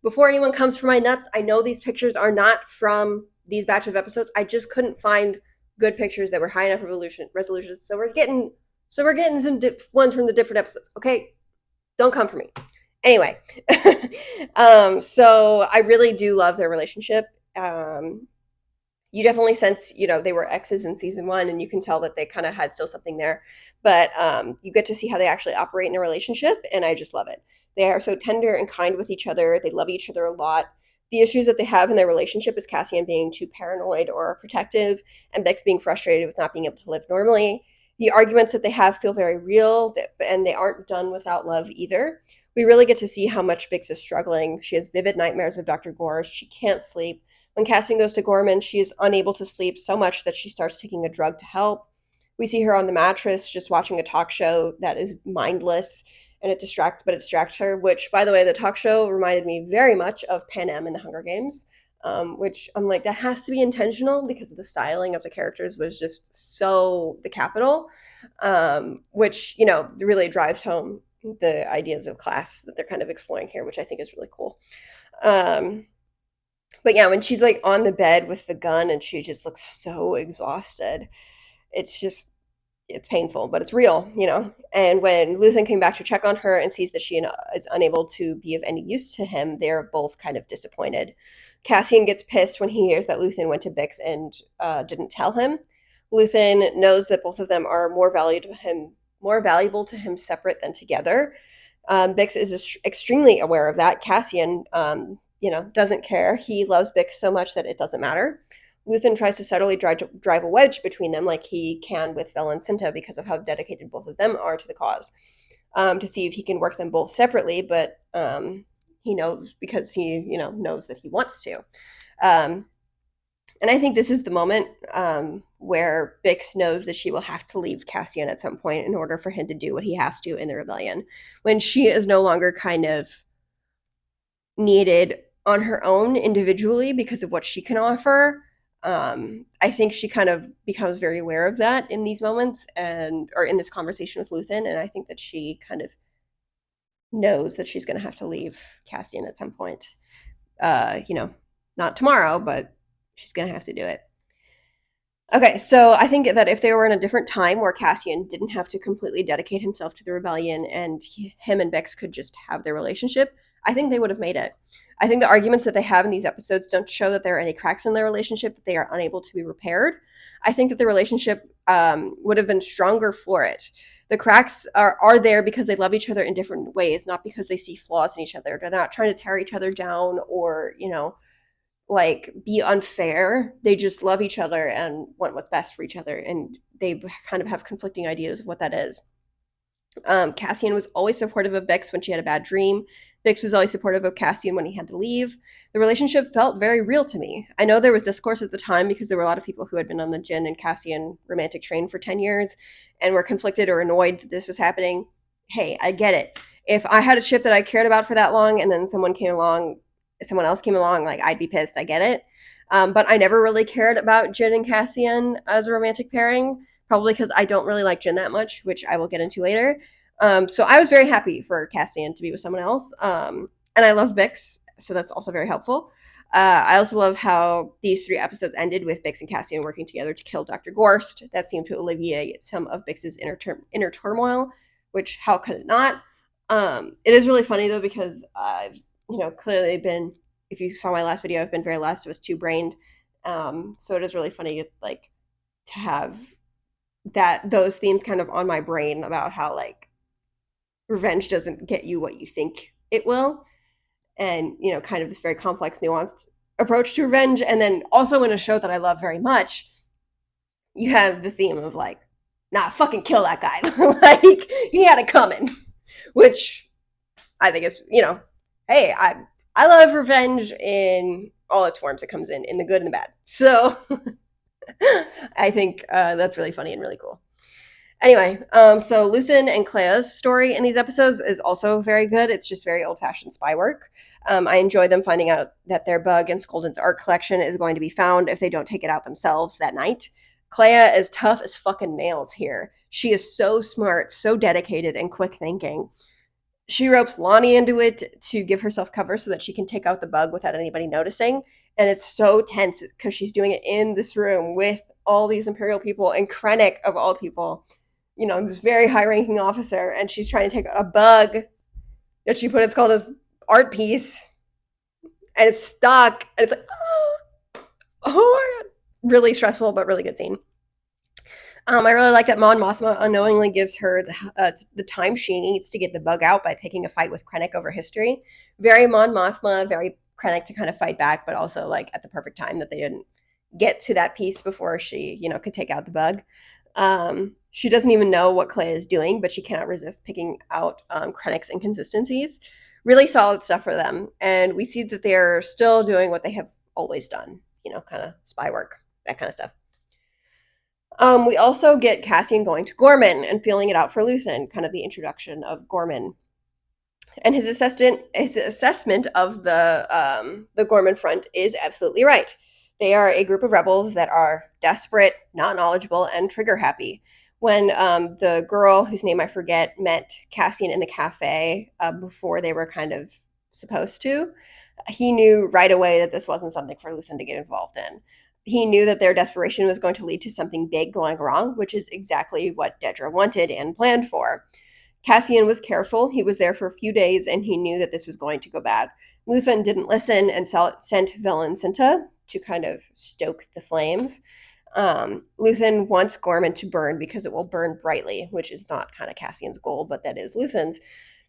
Before anyone comes for my nuts, I know these pictures are not from these batch of episodes. I just couldn't find good pictures that were high enough resolution. So we're getting some ones from the different episodes. Okay, don't come for me. Anyway, so I really do love their relationship. You definitely sense, they were exes in season one, and you can tell that they kind of had still something there. But you get to see how they actually operate in a relationship, and I just love it. They are so tender and kind with each other. They love each other a lot. The issues that they have in their relationship is Cassian being too paranoid or protective, and Bex being frustrated with not being able to live normally. The arguments that they have feel very real, and they aren't done without love either. We really get to see how much Bix is struggling. She has vivid nightmares of Dr. Gore. She can't sleep. When Cassian goes to Gorman, she is unable to sleep so much that she starts taking a drug to help. We see her on the mattress just watching a talk show that is mindless, and it distracts her, which, by the way, the talk show reminded me very much of Panem in the Hunger Games, which I'm like, that has to be intentional because the styling of the characters was just so the capital, which, really drives home the ideas of class that they're kind of exploring here, which I think is really cool. But yeah, when she's like on the bed with the gun and she just looks so exhausted, it's just it's painful, but it's real. And when Luthen came back to check on her and sees that she is unable to be of any use to him, they're both kind of disappointed. Cassian gets pissed when he hears that Luthen went to Bix and didn't tell him. Luthen knows that both of them are more valuable to him separate than together. Bix is extremely aware of that. Cassian, doesn't care. He loves Bix so much that it doesn't matter. Luthen tries to subtly drive a wedge between them like he can with Vel and Cinta because of how dedicated both of them are to the cause, to see if he can work them both separately, but he knows because he, knows that he wants to. And I think this is the moment where Bix knows that she will have to leave Cassian at some point in order for him to do what he has to in the rebellion. When she is no longer kind of needed on her own individually because of what she can offer. I think she kind of becomes very aware of that in these moments or in this conversation with Luthen, and I think that she kind of knows that she's going to have to leave Cassian at some point. Not tomorrow, but she's going to have to do it. Okay, so I think that if they were in a different time where Cassian didn't have to completely dedicate himself to the rebellion and him and Bix could just have their relationship, I think they would have made it. I think the arguments that they have in these episodes don't show that there are any cracks in their relationship, that they are unable to be repaired. I think that the relationship would have been stronger for it. The cracks are there because they love each other in different ways, not because they see flaws in each other. They're not trying to tear each other down or, like be unfair. They just love each other and want what's best for each other. And they kind of have conflicting ideas of what that is. Cassian was always supportive of Bix when she had a bad dream. Bix was always supportive of Cassian when he had to leave. The relationship felt very real to me. I know there was discourse at the time because there were a lot of people who had been on the Jin and Cassian romantic train for 10 years and were conflicted or annoyed that this was happening. Hey, I get it. If I had a ship that I cared about for that long and then someone else came along, like I'd be pissed. I get it. But I never really cared about Jin and Cassian as a romantic pairing, probably because I don't really like Jin that much, which I will get into later. So I was very happy for Cassian to be with someone else. And I love Bix, so that's also very helpful. I also love how these 3 episodes ended with Bix and Cassian working together to kill Dr. Gorst. That seemed to alleviate some of Bix's inner turmoil, which how could it not? It is really funny though because I've clearly been. If you saw my last video, I've been very Last of Us 2 brained. So it is really funny like to have those themes kind of on my brain about how like revenge doesn't get you what you think it will, and kind of this very complex nuanced approach to revenge. And then also in a show that I love very much, you have the theme of like, nah, fucking kill that guy. Like he had it coming, which I think is, hey, I love revenge in all its forms. It comes in the good and the bad, so I think that's really funny and really cool. Anyway, so Luthen and Clea's story in these episodes is also very good. It's just very old-fashioned spy work. I enjoy them finding out that their bug in Skolden's art collection is going to be found if they don't take it out themselves that night. Clea is tough as fucking nails here. She is so smart, so dedicated, and quick thinking. She ropes Lonnie into it to give herself cover so that she can take out the bug without anybody noticing. And it's so tense because she's doing it in this room with all these Imperial people and Krennic of all people, this very high ranking officer, and she's trying to take a bug that she put, it's called as art piece, and it's stuck, and it's like, oh my god. Really stressful, but really good scene. I really like that Mon Mothma unknowingly gives her the time she needs to get the bug out by picking a fight with Krennic over history. Very Mon Mothma, very Krennic to kind of fight back, but also like at the perfect time that they didn't get to that piece before she, could take out the bug. She doesn't even know what Clay is doing, but she cannot resist picking out Krennic's inconsistencies. Really solid stuff for them. And we see that they're still doing what they have always done, kind of spy work, that kind of stuff. We also get Cassian going to Gorman and feeling it out for Luthen, kind of the introduction of Gorman. And his assessment of the Gorman front is absolutely right. They are a group of rebels that are desperate, not knowledgeable, and trigger happy. When the girl whose name I forget met Cassian in the cafe before they were kind of supposed to, he knew right away that this wasn't something for Luthen to get involved in. He knew that their desperation was going to lead to something big going wrong, which is exactly what Dedra wanted and planned for. Cassian was careful. He was there for a few days, and he knew that this was going to go bad. Luthen didn't listen and sent Velen Cinta to kind of stoke the flames. Luthen wants Gorman to burn because it will burn brightly, which is not kind of Cassian's goal, but that is Luthen's.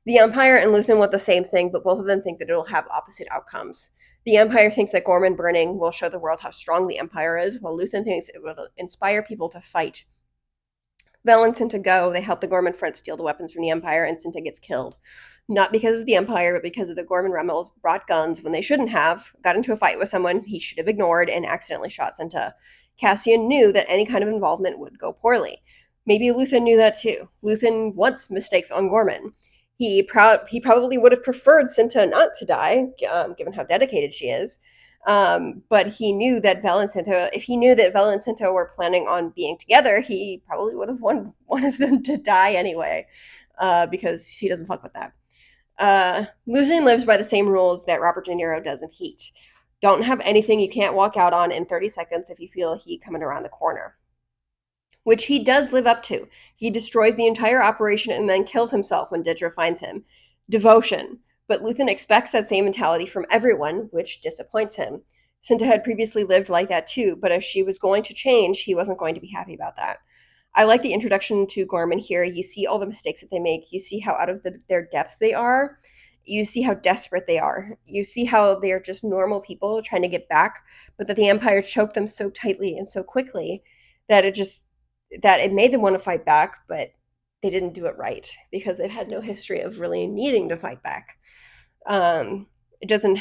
The Empire and Luthen want the same thing, but both of them think that it will have opposite outcomes. The Empire thinks that Gorman burning will show the world how strong the Empire is, while Luthen thinks it will inspire people to fight. Vel and Cinta go. They help the Gorman front steal the weapons from the Empire, and Cinta gets killed. Not because of the Empire, but because of the Gorman rebels brought guns when they shouldn't have, got into a fight with someone he should have ignored, and accidentally shot Cinta. Cassian knew that any kind of involvement would go poorly. Maybe Luthen knew that too. Luthen wants mistakes on Gorman. He probably would have preferred Cinta not to die, given how dedicated she is. But he knew that Vel and Cinta, if he knew that Vel and Cinta were planning on being together, he probably would have wanted one of them to die anyway, because he doesn't fuck with that. Luthen lives by the same rules that Robert De Niro does in Heat. Don't have anything you can't walk out on in 30 seconds if you feel heat coming around the corner. Which he does live up to. He destroys the entire operation and then kills himself when Dedra finds him. Devotion. But Luthen expects that same mentality from everyone, which disappoints him. Cinta had previously lived like that too, but if she was going to change, he wasn't going to be happy about that. I like the introduction to Gorman here. You see all the mistakes that they make. You see how out of their depth they are. You see how desperate they are. You see how they are just normal people trying to get back, but that the Empire choked them so tightly and so quickly that it made them want to fight back, but they didn't do it right because they've had no history of really needing to fight back. It doesn't,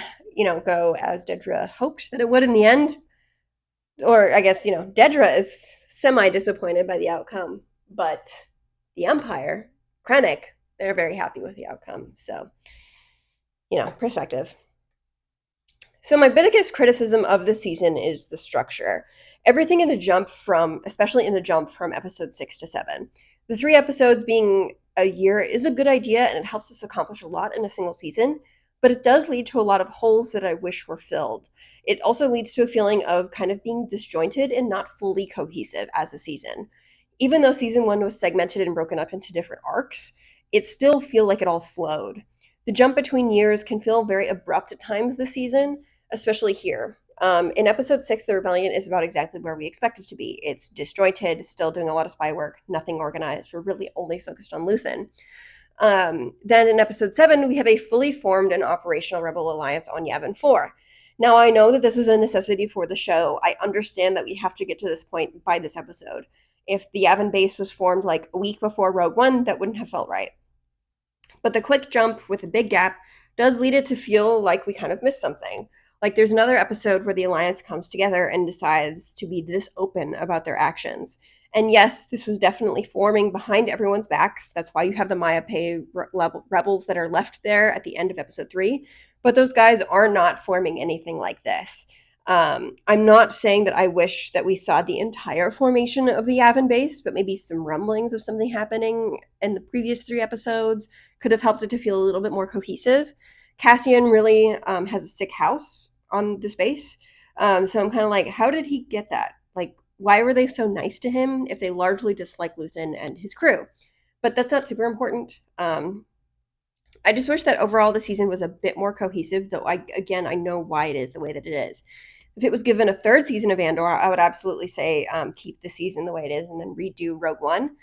go as Dedra hoped that it would in the end. Or I guess, Dedra is semi-disappointed by the outcome, but the Empire, Krennic, they're very happy with the outcome. So, perspective. So my biggest criticism of the season is the structure. Everything in the jump from, especially in the jump from episode 6 to 7. The 3 episodes being a year is a good idea and it helps us accomplish a lot in a single season, but it does lead to a lot of holes that I wish were filled. It also leads to a feeling of kind of being disjointed and not fully cohesive as a season. Even though season 1 was segmented and broken up into different arcs, it still feel like it all flowed. The jump between years can feel very abrupt at times this season, especially here. In episode 6, the rebellion is about exactly where we expect it to be. It's disjointed, still doing a lot of spy work, nothing organized. We're really only focused on Luthen. Then in episode 7, we have a fully formed and operational rebel alliance on Yavin 4. Now, I know that this was a necessity for the show. I understand that we have to get to this point by this episode. If the Yavin base was formed like a week before Rogue One, that wouldn't have felt right. But the quick jump with a big gap does lead it to feel like we kind of missed something. Like there's another episode where the Alliance comes together and decides to be this open about their actions. And yes, this was definitely forming behind everyone's backs. That's why you have the Maya Pei rebels that are left there at the end of episode 3. But those guys are not forming anything like this. I'm not saying that I wish that we saw the entire formation of the Yavin base, but maybe some rumblings of something happening in the previous 3 episodes could have helped it to feel a little bit more cohesive. Cassian really has a sick house on this base. So I'm kind of like, how did he get that? Like, why were they so nice to him if they largely dislike Luthen and his crew? But that's not super important. I just wish that overall the season was a bit more cohesive, though I know why it is the way that it is. If it was given a 3rd season of Andor, I would absolutely say keep the season the way it is and then redo Rogue One.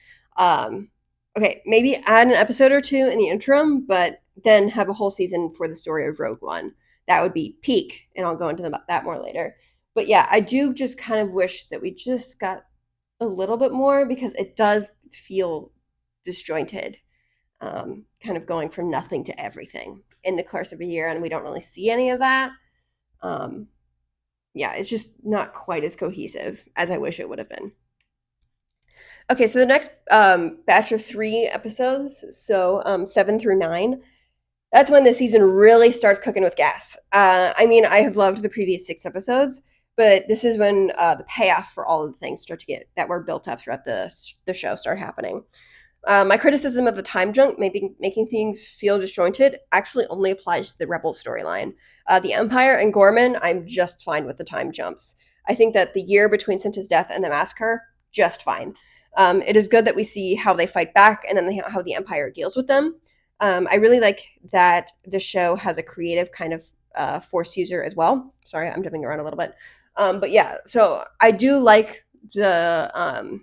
Okay, maybe add an episode or 2 in the interim, but then have a whole season for the story of Rogue One. That would be peak, and I'll go into that more later. But yeah, I do just kind of wish that we just got a little bit more because it does feel disjointed, kind of going from nothing to everything in the course of a year, and we don't really see any of that. Yeah, it's just not quite as cohesive as I wish it would have been. Okay, so the next batch of 3 episodes, so 7 through 9, that's when the season really starts cooking with gas. I mean, I have loved the previous 6 episodes, but this is when the payoff for all of the things start to get that were built up throughout the show start happening. My criticism of the time jump, maybe making things feel disjointed, actually only applies to the Rebel storyline. The Empire and Gorman, I'm just fine with the time jumps. I think that the year between Cinta's death and the massacre, just fine. It is good that we see how they fight back and then how the Empire deals with them. I really like that the show has a creative kind of Force user as well. Sorry, I'm jumping around a little bit. But yeah, so I do like the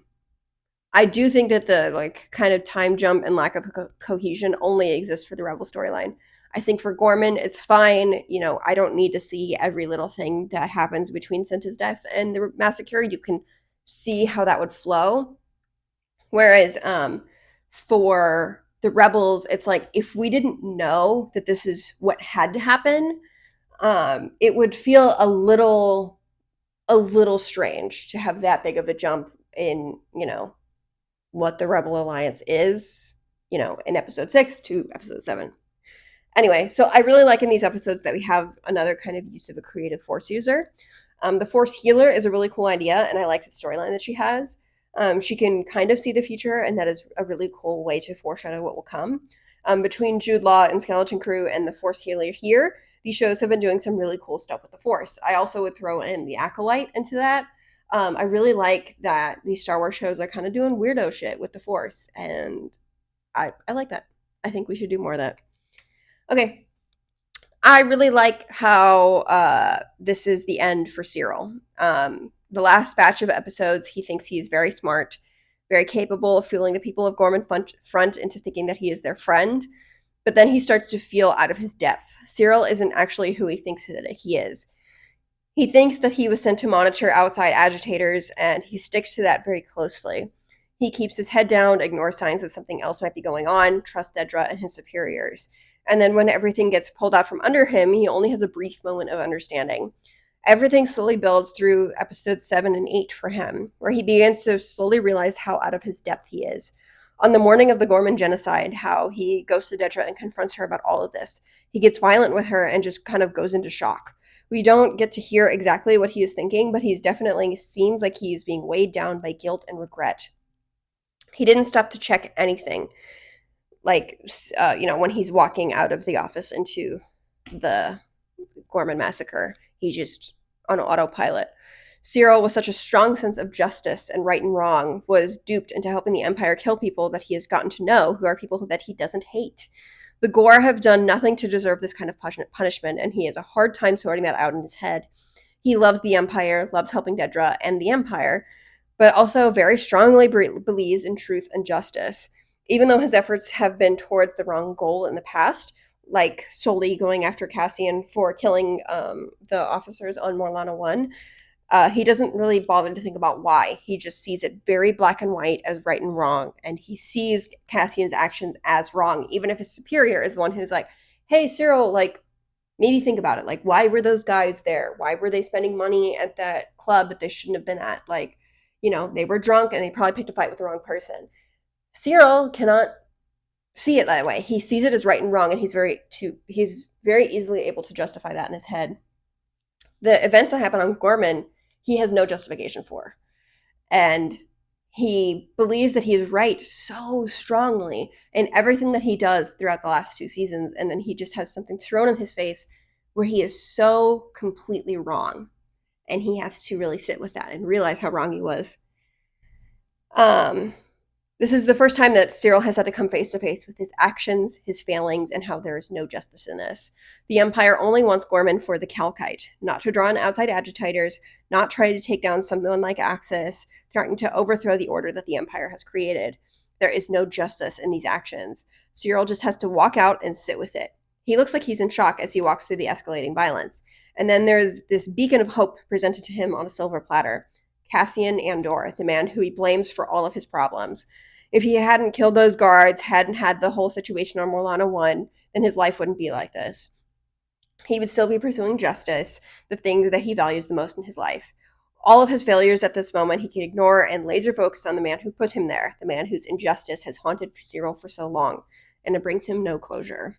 I do think that the like kind of time jump and lack of cohesion only exists for the Rebel storyline. I think for Gorman, it's fine. I don't need to see every little thing that happens between Cinta's death and the massacre. You can see how that would flow. Whereas for the Rebels, it's like if we didn't know that this is what had to happen, it would feel a little strange to have that big of a jump in what the Rebel Alliance is, in episode 6 to episode 7. Anyway, so I really like in these episodes that we have another kind of use of a creative Force user. The Force healer is a really cool idea, and I like the storyline that she has. She can kind of see the future, and that is a really cool way to foreshadow what will come. Between Jude Law and Skeleton Crew and the Force healer here, these shows have been doing some really cool stuff with the Force. I also would throw in the Acolyte into that. I really like that these Star Wars shows are kind of doing weirdo shit with the Force, and I like that. I think we should do more of that. Okay. I really like how this is the end for Cyril. The last batch of episodes, he thinks he's very smart, very capable of fooling the people of Gorman Front into thinking that he is their friend, but then he starts to feel out of his depth. Cyril isn't actually who he thinks that he is. He thinks that he was sent to monitor outside agitators, and he sticks to that very closely. He keeps his head down, ignores signs that something else might be going on, trusts Dedra and his superiors. And then when everything gets pulled out from under him, he only has a brief moment of understanding. Everything slowly builds through episodes 7 and 8 for him, where he begins to slowly realize how out of his depth he is. On the morning of the Gorman genocide, how he goes to Dedra and confronts her about all of this. He gets violent with her and just kind of goes into shock. We don't get to hear exactly what he is thinking, but he's definitely seems like he's being weighed down by guilt and regret. He didn't stop to check anything, like when he's walking out of the office into the Gorman massacre. He just on autopilot. Cyril, with such a strong sense of justice and right and wrong, was duped into helping the Empire kill people that he has gotten to know, who are people that he doesn't hate. The Gore have done nothing to deserve this kind of punishment, and he has a hard time sorting that out in his head. He loves the Empire, loves helping Dedra and the Empire, but also very strongly believes in truth and justice. Even though his efforts have been towards the wrong goal in the past, like solely going after Cassian for killing the officers on Morlana 1, he doesn't really bother to think about why. He just sees it very black and white as right and wrong, and he sees Cassian's actions as wrong, even if his superior is the one who's like, hey, Cyril, like, maybe think about it. Like, why were those guys there? Why were they spending money at that club that they shouldn't have been at? Like, they were drunk and they probably picked a fight with the wrong person. Cyril cannot see it that way. He sees it as right and wrong, and he's very easily able to justify that in his head. The events that happen on Gorman, he has no justification for. And he believes that he is right so strongly in everything that he does throughout the last 2 seasons, and then he just has something thrown in his face where he is so completely wrong, and he has to really sit with that and realize how wrong he was. This is the first time that Cyril has had to come face to face with his actions, his failings, and how there is no justice in this. The Empire only wants Gorman for the Calcite, not to draw in outside agitators, not try to take down someone like Axis, threatening to overthrow the order that the Empire has created. There is no justice in these actions. Cyril just has to walk out and sit with it. He looks like he's in shock as he walks through the escalating violence. And then there's this beacon of hope presented to him on a silver platter. Crew Andor, the man who he blames for all of his problems. If he hadn't killed those guards, hadn't had the whole situation on Morlana 1, then his life wouldn't be like this. He would still be pursuing justice, the thing that he values the most in his life. All of his failures at this moment he can ignore and laser focus on the man who put him there, the man whose injustice has haunted Cyril for so long, and it brings him no closure.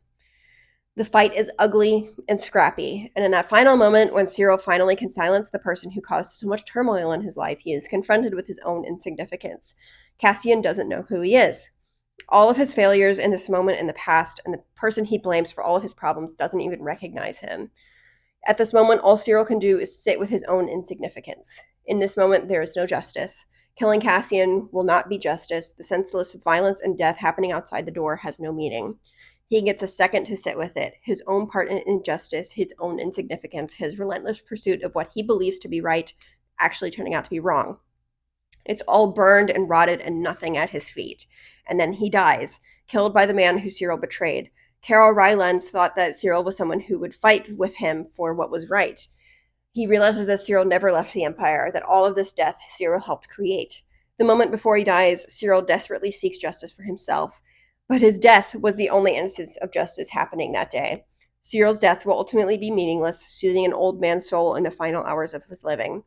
The fight is ugly and scrappy, and in that final moment when Cyril finally can silence the person who caused so much turmoil in his life, he is confronted with his own insignificance. Cassian doesn't know who he is. All of his failures in this moment in the past, and the person he blames for all of his problems doesn't even recognize him. At this moment, all Cyril can do is sit with his own insignificance. In this moment, there is no justice. Killing Cassian will not be justice. The senseless violence and death happening outside the door has no meaning. He gets a second to sit with it, his own part in injustice, his own insignificance, his relentless pursuit of what he believes to be right, actually turning out to be wrong. It's all burned and rotted and nothing at his feet. And then he dies, killed by the man who Cyril betrayed. Carol Rylance thought that Cyril was someone who would fight with him for what was right. He realizes that Cyril never left the Empire, that all of this death Cyril helped create. The moment before he dies, Cyril desperately seeks justice for himself. But his death was the only instance of justice happening that day. Cyril's death will ultimately be meaningless, soothing an old man's soul in the final hours of his living.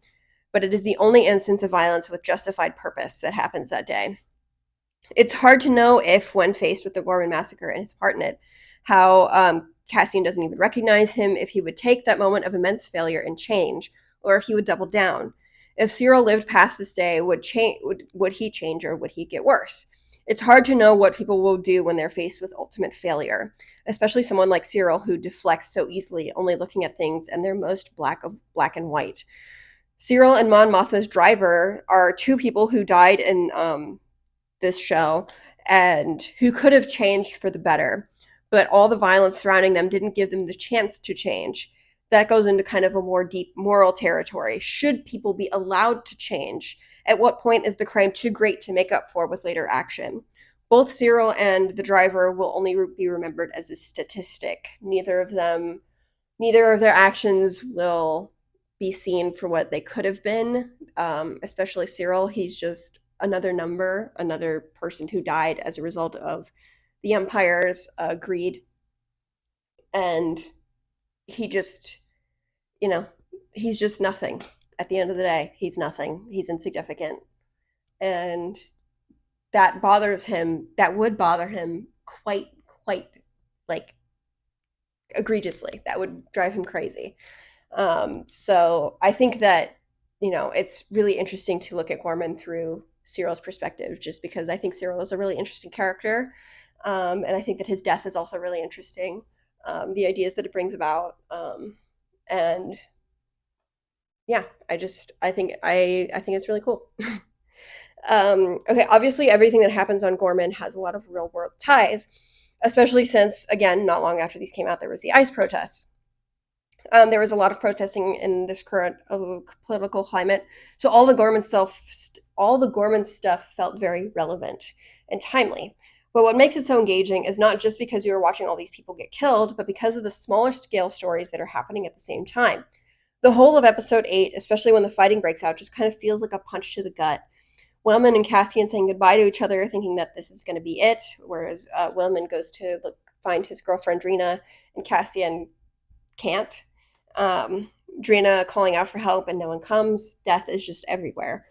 But it is the only instance of violence with justified purpose that happens that day. It's hard to know if, when faced with the Gorman massacre and his part in it, how Cassian doesn't even recognize him, if he would take that moment of immense failure and change, or if he would double down. If Cyril lived past this day, would he change or would he get worse? It's hard to know what people will do when they're faced with ultimate failure, especially someone like Cyril who deflects so easily, only looking at things in their most black and white. Cyril and Mon Mothma's driver are two people who died in this show and who could have changed for the better, but all the violence surrounding them didn't give them the chance to change. That goes into kind of a more deep moral territory. Should people be allowed to change? At what point is the crime too great to make up for with later action? Both Cyril and the driver will only be remembered as a statistic. Neither of their actions will be seen for what they could have been, especially Cyril. He's just another number, another person who died as a result of the Empire's greed. And he just, you know, he's just nothing. At the end of the day, he's nothing. He's insignificant. And that bothers him. That would bother him quite like egregiously. That would drive him crazy. So I think that, it's really interesting to look at Gorman through Cyril's perspective, just because I think Cyril is a really interesting character. And I think that his death is also really interesting. The ideas that it brings about. And yeah, I think it's really cool. Okay, obviously everything that happens on Gorman has a lot of real world ties, especially since, again, not long after these came out, there was the ICE protests. There was a lot of protesting in this current political climate, so all the Gorman stuff felt very relevant and timely. But what makes it so engaging is not just because you are watching all these people get killed, but because of the smaller scale stories that are happening at the same time. The whole of episode 8, especially when the fighting breaks out, just kind of feels like a punch to the gut. Wellman and Cassian saying goodbye to each other, thinking that this is going to be it, whereas Wellman goes to find his girlfriend Drina, and Cassian can't. Drina calling out for help, and no one comes. Death is just everywhere.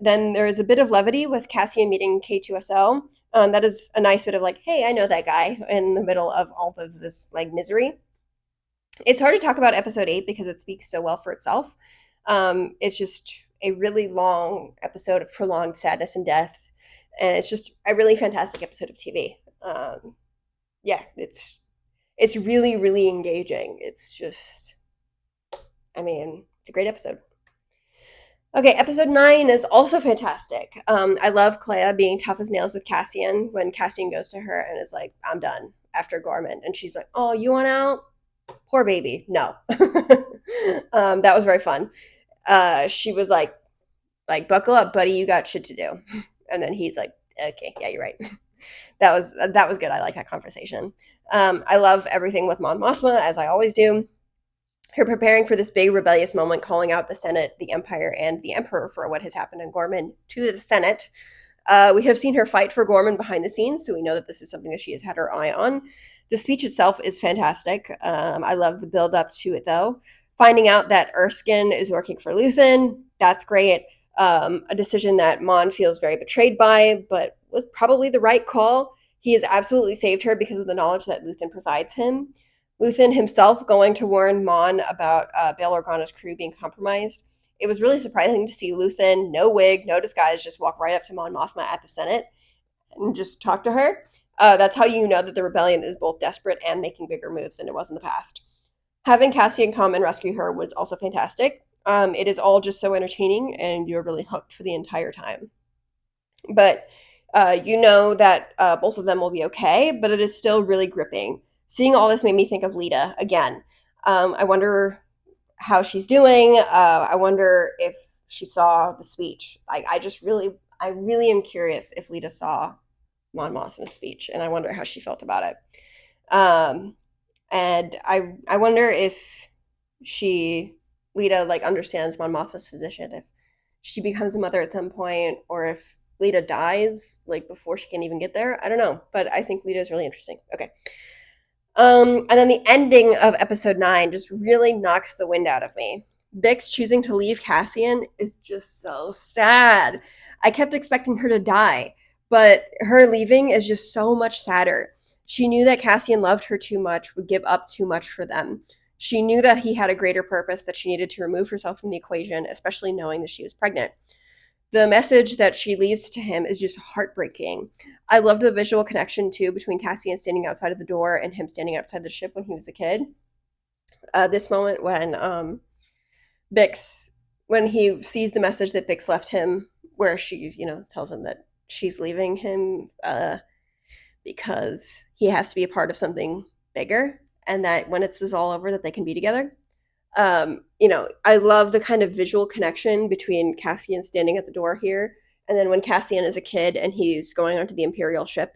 Then there is a bit of levity with Cassian meeting K2SO. That is a nice bit of like, hey, I know that guy in the middle of all of this like misery. It's hard to talk about episode 8 because it speaks so well for itself. It's just a really long episode of prolonged sadness and death, and it's just a really fantastic episode of TV. Yeah, it's really really engaging. It's just, I mean, it's a great episode. Okay, episode 9 is also fantastic. I love Clea being tough as nails with Cassian when Cassian goes to her and is like, I'm done after Gorman. And she's like, oh, you want out? Poor baby. No. That was very fun. She was like, buckle up, buddy, you got shit to do. And then he's like, okay, yeah, you're right. That was good. I like that conversation. I love everything with Mon Mothma, as I always do. Her preparing for this big rebellious moment, calling out the Senate, the Empire, and the Emperor for what has happened in Gorman to the Senate. We have seen her fight for Gorman behind the scenes, so we know that this is something that she has had her eye on. The speech itself is fantastic. I love the build up to it, though. Finding out that Erskine is working for Luthen, that's great. A decision that Mon feels very betrayed by, but was probably the right call. He has absolutely saved her because of the knowledge that Luthen provides him. Luthen himself going to warn Mon about Bail Organa's crew being compromised. It was really surprising to see Luthen, no wig, no disguise, just walk right up to Mon Mothma at the Senate and just talk to her. That's how you know that the rebellion is both desperate and making bigger moves than it was in the past. Having Cassian come and rescue her was also fantastic. It is all just so entertaining, and you're really hooked for the entire time. But you know that both of them will be okay, but it is still really gripping. Seeing all this made me think of Lita again. I wonder how she's doing. I wonder if she saw the speech. I really am curious if Lita saw Mon Mothma's speech, and I wonder how she felt about it. Um, and I wonder if she Lita like understands Mon Mothma's position, if she becomes a mother at some point, or if Lita dies like before she can even get there. I don't know, but I think Lita is really interesting. Okay. And then the ending of episode 9 just really knocks the wind out of me. Bix choosing to leave Cassian is just so sad. I kept expecting her to die, but her leaving is just so much sadder. She knew that Cassian loved her too much, would give up too much for them. She knew that he had a greater purpose, that she needed to remove herself from the equation, especially knowing that she was pregnant. The message that she leaves to him is just heartbreaking. I loved the visual connection too between Cassian standing outside of the door and him standing outside the ship when he was a kid. This moment when Bix, when he sees the message that Bix left him, where she, tells him that she's leaving him because he has to be a part of something bigger, and that when it's all over, that they can be together. I love the kind of visual connection between Cassian standing at the door here, and then when Cassian is a kid and he's going onto the Imperial ship.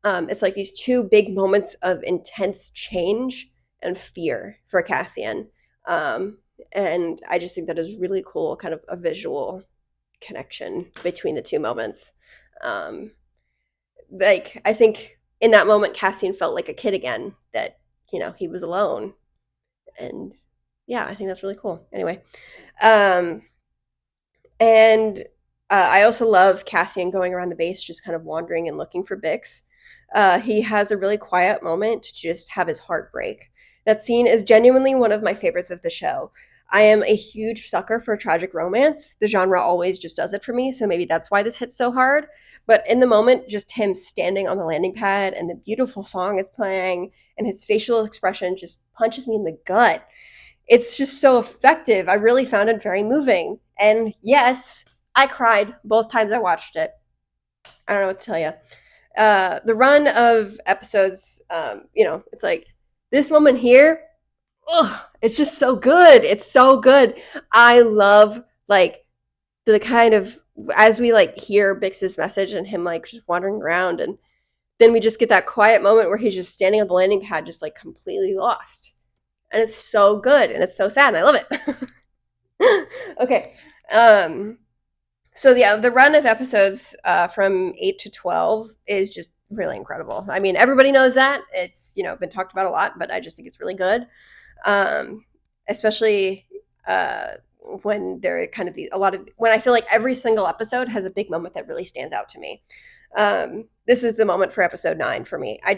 It's like these two big moments of intense change and fear for Cassian. And I just think that is really cool, kind of a visual connection between the two moments. Um, like I think in that moment, Cassian felt like a kid again. That he was alone, and yeah, I think that's really cool. Anyway, um, and I also love Cassian going around the base, just kind of wandering and looking for Bix. He has a really quiet moment to just have his heart break. That scene is genuinely one of my favorites of the show. I am a huge sucker for tragic romance. The genre always just does it for me, so maybe that's why this hits so hard. But in the moment, just him standing on the landing pad and the beautiful song is playing and his facial expression just punches me in the gut. It's just so effective. I really found it very moving. And yes, I cried both times I watched it. I don't know what to tell you. The run of episodes, it's like this moment here. Oh, it's just so good. It's so good. I love like the kind of as we like hear Bix's message and him like just wandering around, and then we just get that quiet moment where he's just standing on the landing pad, just like completely lost, and it's so good and it's so sad, and I love it. Okay, um, so yeah, the run of episodes from 8 to 12 is just really incredible. I mean, everybody knows that it's been talked about a lot, but I just think it's really good, um, especially when there are kind of a lot of when I feel like every single episode has a big moment that really stands out to me. This is the moment for episode 9 for me. I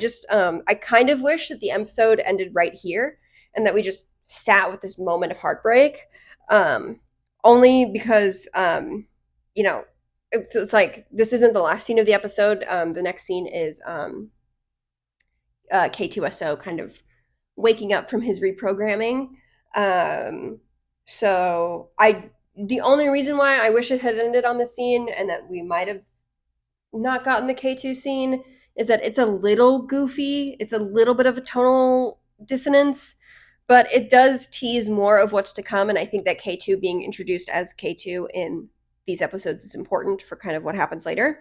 kind of wish that the episode ended right here and that we just sat with this moment of heartbreak. Um, Only because it's like this isn't the last scene of the episode. The next scene is K2SO kind of waking up from his reprogramming. Um, so the only reason why I wish it had ended on the scene and that we might have not gotten the K2 scene is that it's a little goofy. It's a little bit of a tonal dissonance, but it does tease more of what's to come. And I think that K2 being introduced as K2 in these episodes is important for kind of what happens later.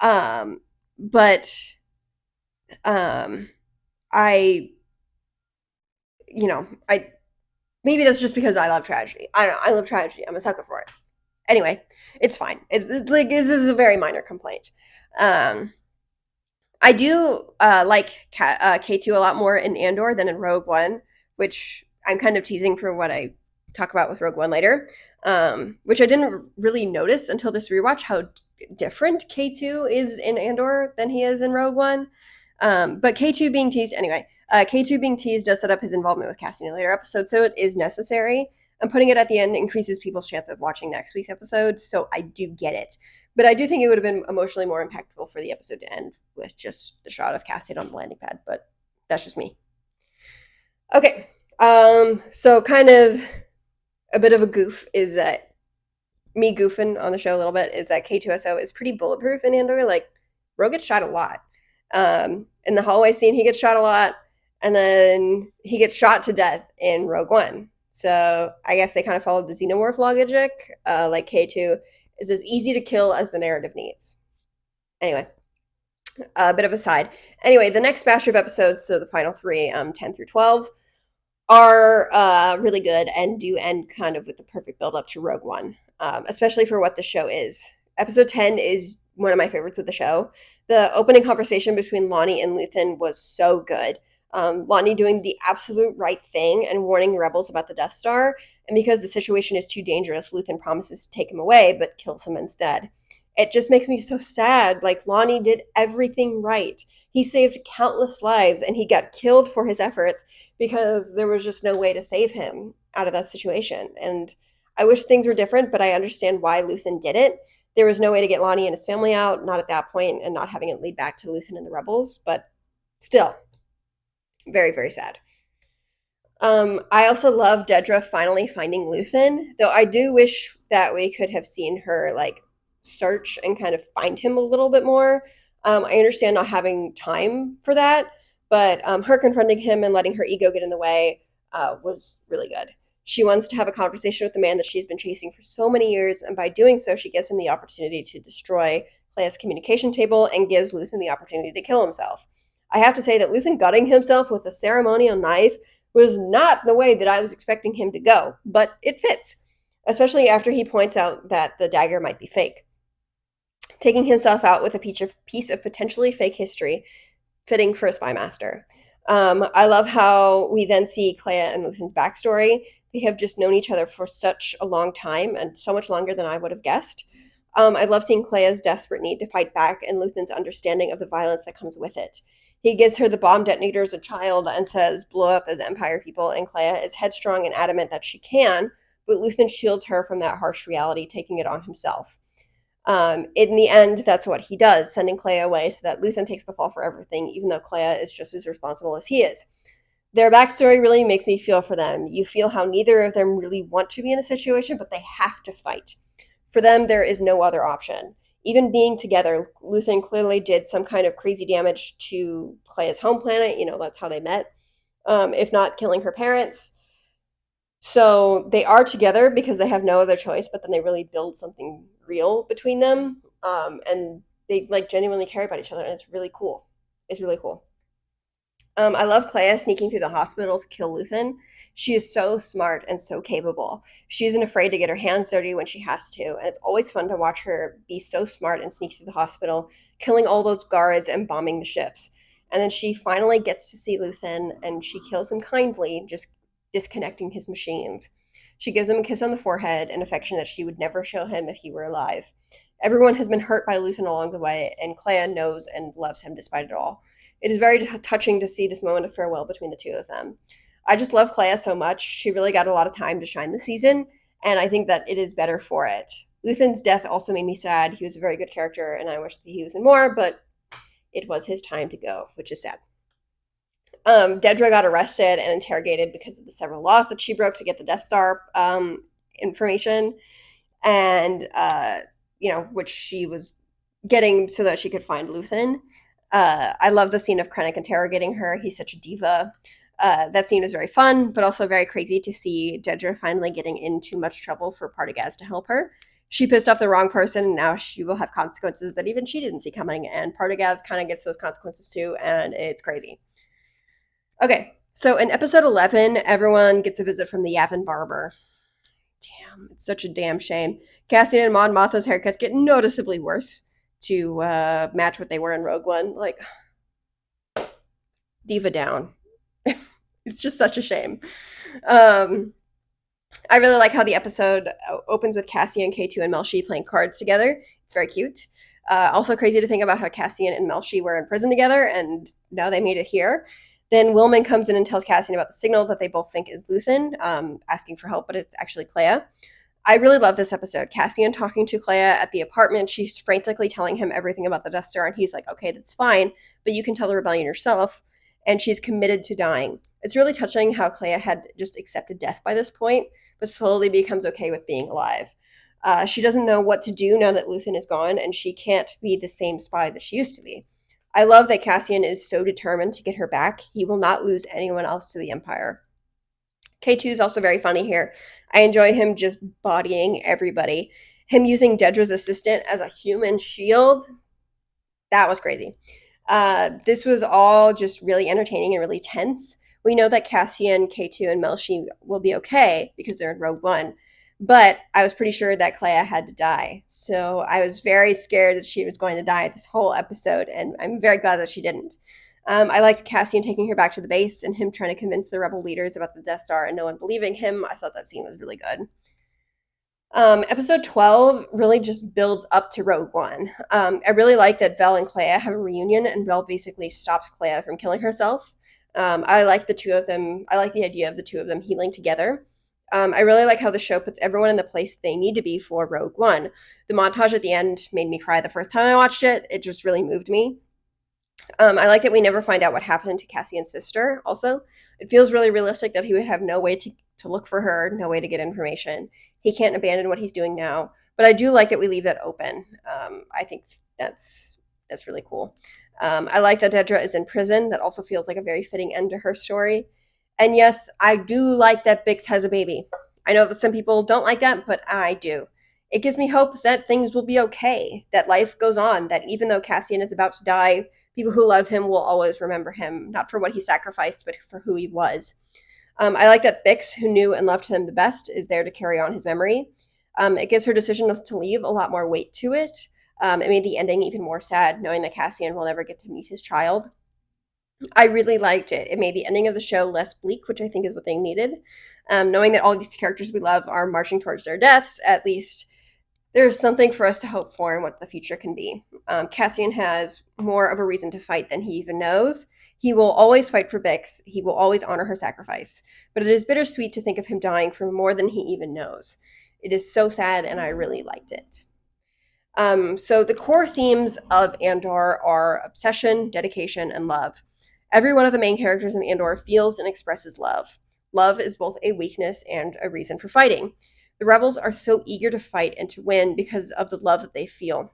But I, I maybe that's just because I love tragedy. I don't know. I love tragedy. I'm a sucker for it. Anyway, it's fine. It's like this is a very minor complaint. Um, I do like K2 a lot more in Andor than in Rogue One, which I'm kind of teasing for what I talk about with Rogue One later, which I didn't really notice until this rewatch how different K2 is in Andor than he is in Rogue One. But K2 being teased, anyway, K2 being teased does set up his involvement with Cassian in a later episode, so it is necessary. And putting it at the end increases people's chance of watching next week's episode, so I do get it. But I do think it would have been emotionally more impactful for the episode to end with just the shot of Cassian on the landing pad, but that's just me. Okay, so kind of a bit of a goof is that me goofing on the show a little bit is that K2SO is pretty bulletproof in Andor. Like, Ro gets shot a lot. In the hallway scene, he gets shot a lot, and then he gets shot to death in Rogue One. So I guess they kind of followed the Xenomorph logic, like K2 is as easy to kill as the narrative needs. Anyway, a bit of a side. Anyway, the next batch of episodes, so the final 3, 10 through 12, are really good and do end kind of with the perfect build up to Rogue One, especially for what the show is. Episode 10 is one of my favorites of the show. The opening conversation between Lonnie and Luthen was so good. Lonnie doing the absolute right thing and warning the rebels about the Death Star, and because the situation is too dangerous, Luthen promises to take him away, but kills him instead. It just makes me so sad. Like, Lonnie did everything right. He saved countless lives, and he got killed for his efforts because there was just no way to save him out of that situation. And I wish things were different, but I understand why Luthen did it. There was no way to get Lonnie and his family out, not at that point, and not having it lead back to Luthen and the rebels, but still, very, very sad. I also love Dedra finally finding Luthen, though I do wish that we could have seen her like search and kind of find him a little bit more. I understand not having time for that, but her confronting him and letting her ego get in the way was really good. She wants to have a conversation with the man that she's been chasing for so many years, and by doing so, she gives him the opportunity to destroy Clea's communication table and gives Luthen the opportunity to kill himself. I have to say that Luthen gutting himself with a ceremonial knife was not the way that I was expecting him to go, but it fits. especially after he points out that the dagger might be fake. Taking himself out with a piece of potentially fake history, fitting for a spy master. I love how we then see Clea and Luthen's backstory. They have just known each other for such a long time, and so much longer than I would have guessed. I love seeing Clea's desperate need to fight back and Luthen's understanding of the violence that comes with it. He gives her the bomb detonator as a child and says, blow up those Empire people, and Clea is headstrong and adamant that she can, but Luthen shields her from that harsh reality, taking it on himself. In the end, that's what he does, sending Clea away so that Luthen takes the fall for everything, even though Clea is just as responsible as he is. Their backstory really makes me feel for them. You feel how neither of them really want to be in a situation, but they have to fight. For them, there is no other option. Even being together, Luthen clearly did some kind of crazy damage to Clea's home planet. You know, that's how they met. If not killing her parents. So they are together because they have no other choice, but then they really build something real between them. And they like genuinely care about each other, and it's really cool. It's really cool. I love Clea sneaking through the hospital to kill Luthen. She is so smart and so capable. She isn't afraid to get her hands dirty when she has to, and it's always fun to watch her be so smart and sneak through the hospital, killing all those guards and bombing the ships. And then she finally gets to see Luthen, and she kills him kindly, just disconnecting his machines. She gives him a kiss on the forehead, an affection that she would never show him if he were alive. Everyone has been hurt by Luthen along the way, and Clea knows and loves him despite it all. It is very touching to see this moment of farewell between the two of them. I just love Clea so much. She really got a lot of time to shine this season, and I think that it is better for it. Luthen's death also made me sad. He was a very good character, and I wish that he was in more, but it was his time to go, which is sad. Dedra got arrested and interrogated because of the several laws that she broke to get the Death Star information, and which she was getting so that she could find Luthen. I love the scene of Krennic interrogating her. He's such a diva. That scene was very fun, but also very crazy to see Dedra finally getting in too much trouble for Partagaz to help her. She pissed off the wrong person, and now she will have consequences that even she didn't see coming, and Partagaz kind of gets those consequences too, and it's crazy. Okay, so in episode 11, everyone gets a visit from the Yavin Barber. Damn, it's such a damn shame. Cassian and Mon Mothma's haircuts get noticeably worse to match what they were in Rogue One. Like, diva down. It's just such a shame. I really like how the episode opens with Cassian, K2, and Melshi playing cards together. It's very cute. Also crazy to think about how Cassian and Melshi were in prison together, and now they made it here. Then Willman comes in and tells Cassian about the signal that they both think is Luthen, asking for help, but it's actually Clea. I really love this episode. Cassian talking to Clea at the apartment. She's frantically telling him everything about the Death Star, and he's like, okay, that's fine, but you can tell the rebellion yourself. And she's committed to dying. It's really touching how Clea had just accepted death by this point, but slowly becomes okay with being alive. She doesn't know what to do now that Luthen is gone, and she can't be the same spy that she used to be. I love that Cassian is so determined to get her back. He will not lose anyone else to the Empire. K2 is also very funny here. I enjoy him just bodying everybody. Him using Dedra's assistant as a human shield, that was crazy. This was all just really entertaining and really tense. We know that Cassian, K2, and Melshi will be okay because they're in Rogue One. But I was pretty sure that Clea had to die. So I was very scared that she was going to die this whole episode, and I'm very glad that she didn't. I liked Cassian taking her back to the base and him trying to convince the rebel leaders about the Death Star and no one believing him. I thought that scene was really good. Episode 12 really just builds up to Rogue One. I really like that Vel and Clea have a reunion, and Vel basically stops Clea from killing herself. I like the two of them. I like the idea of the two of them healing together. I really like how the show puts everyone in the place they need to be for Rogue One. The montage at the end made me cry the first time I watched it. It just really moved me. I like that we never find out what happened to Cassian's sister, also. It feels really realistic that he would have no way to look for her, no way to get information. He can't abandon what he's doing now. But I do like that we leave that open. I think that's really cool. I like that Dedra is in prison. That also feels like a very fitting end to her story. And yes, I do like that Bix has a baby. I know that some people don't like that, but I do. It gives me hope that things will be okay, that life goes on, that even though Cassian is about to die, people who love him will always remember him, not for what he sacrificed, but for who he was. I like that Bix, who knew and loved him the best, is there to carry on his memory. It gives her decision to leave a lot more weight to it. It made the ending even more sad, knowing that Cassian will never get to meet his child. I really liked it. It made the ending of the show less bleak, which I think is what they needed. Knowing that all these characters we love are marching towards their deaths, at least there's something for us to hope for and what the future can be. Cassian has more of a reason to fight than he even knows. He will always fight for Bix. He will always honor her sacrifice. But it is bittersweet to think of him dying for more than he even knows. It is so sad, and I really liked it. So the core themes of Andor are obsession, dedication, and love. Every one of the main characters in Andor feels and expresses love. Love is both a weakness and a reason for fighting. The rebels are so eager to fight and to win because of the love that they feel.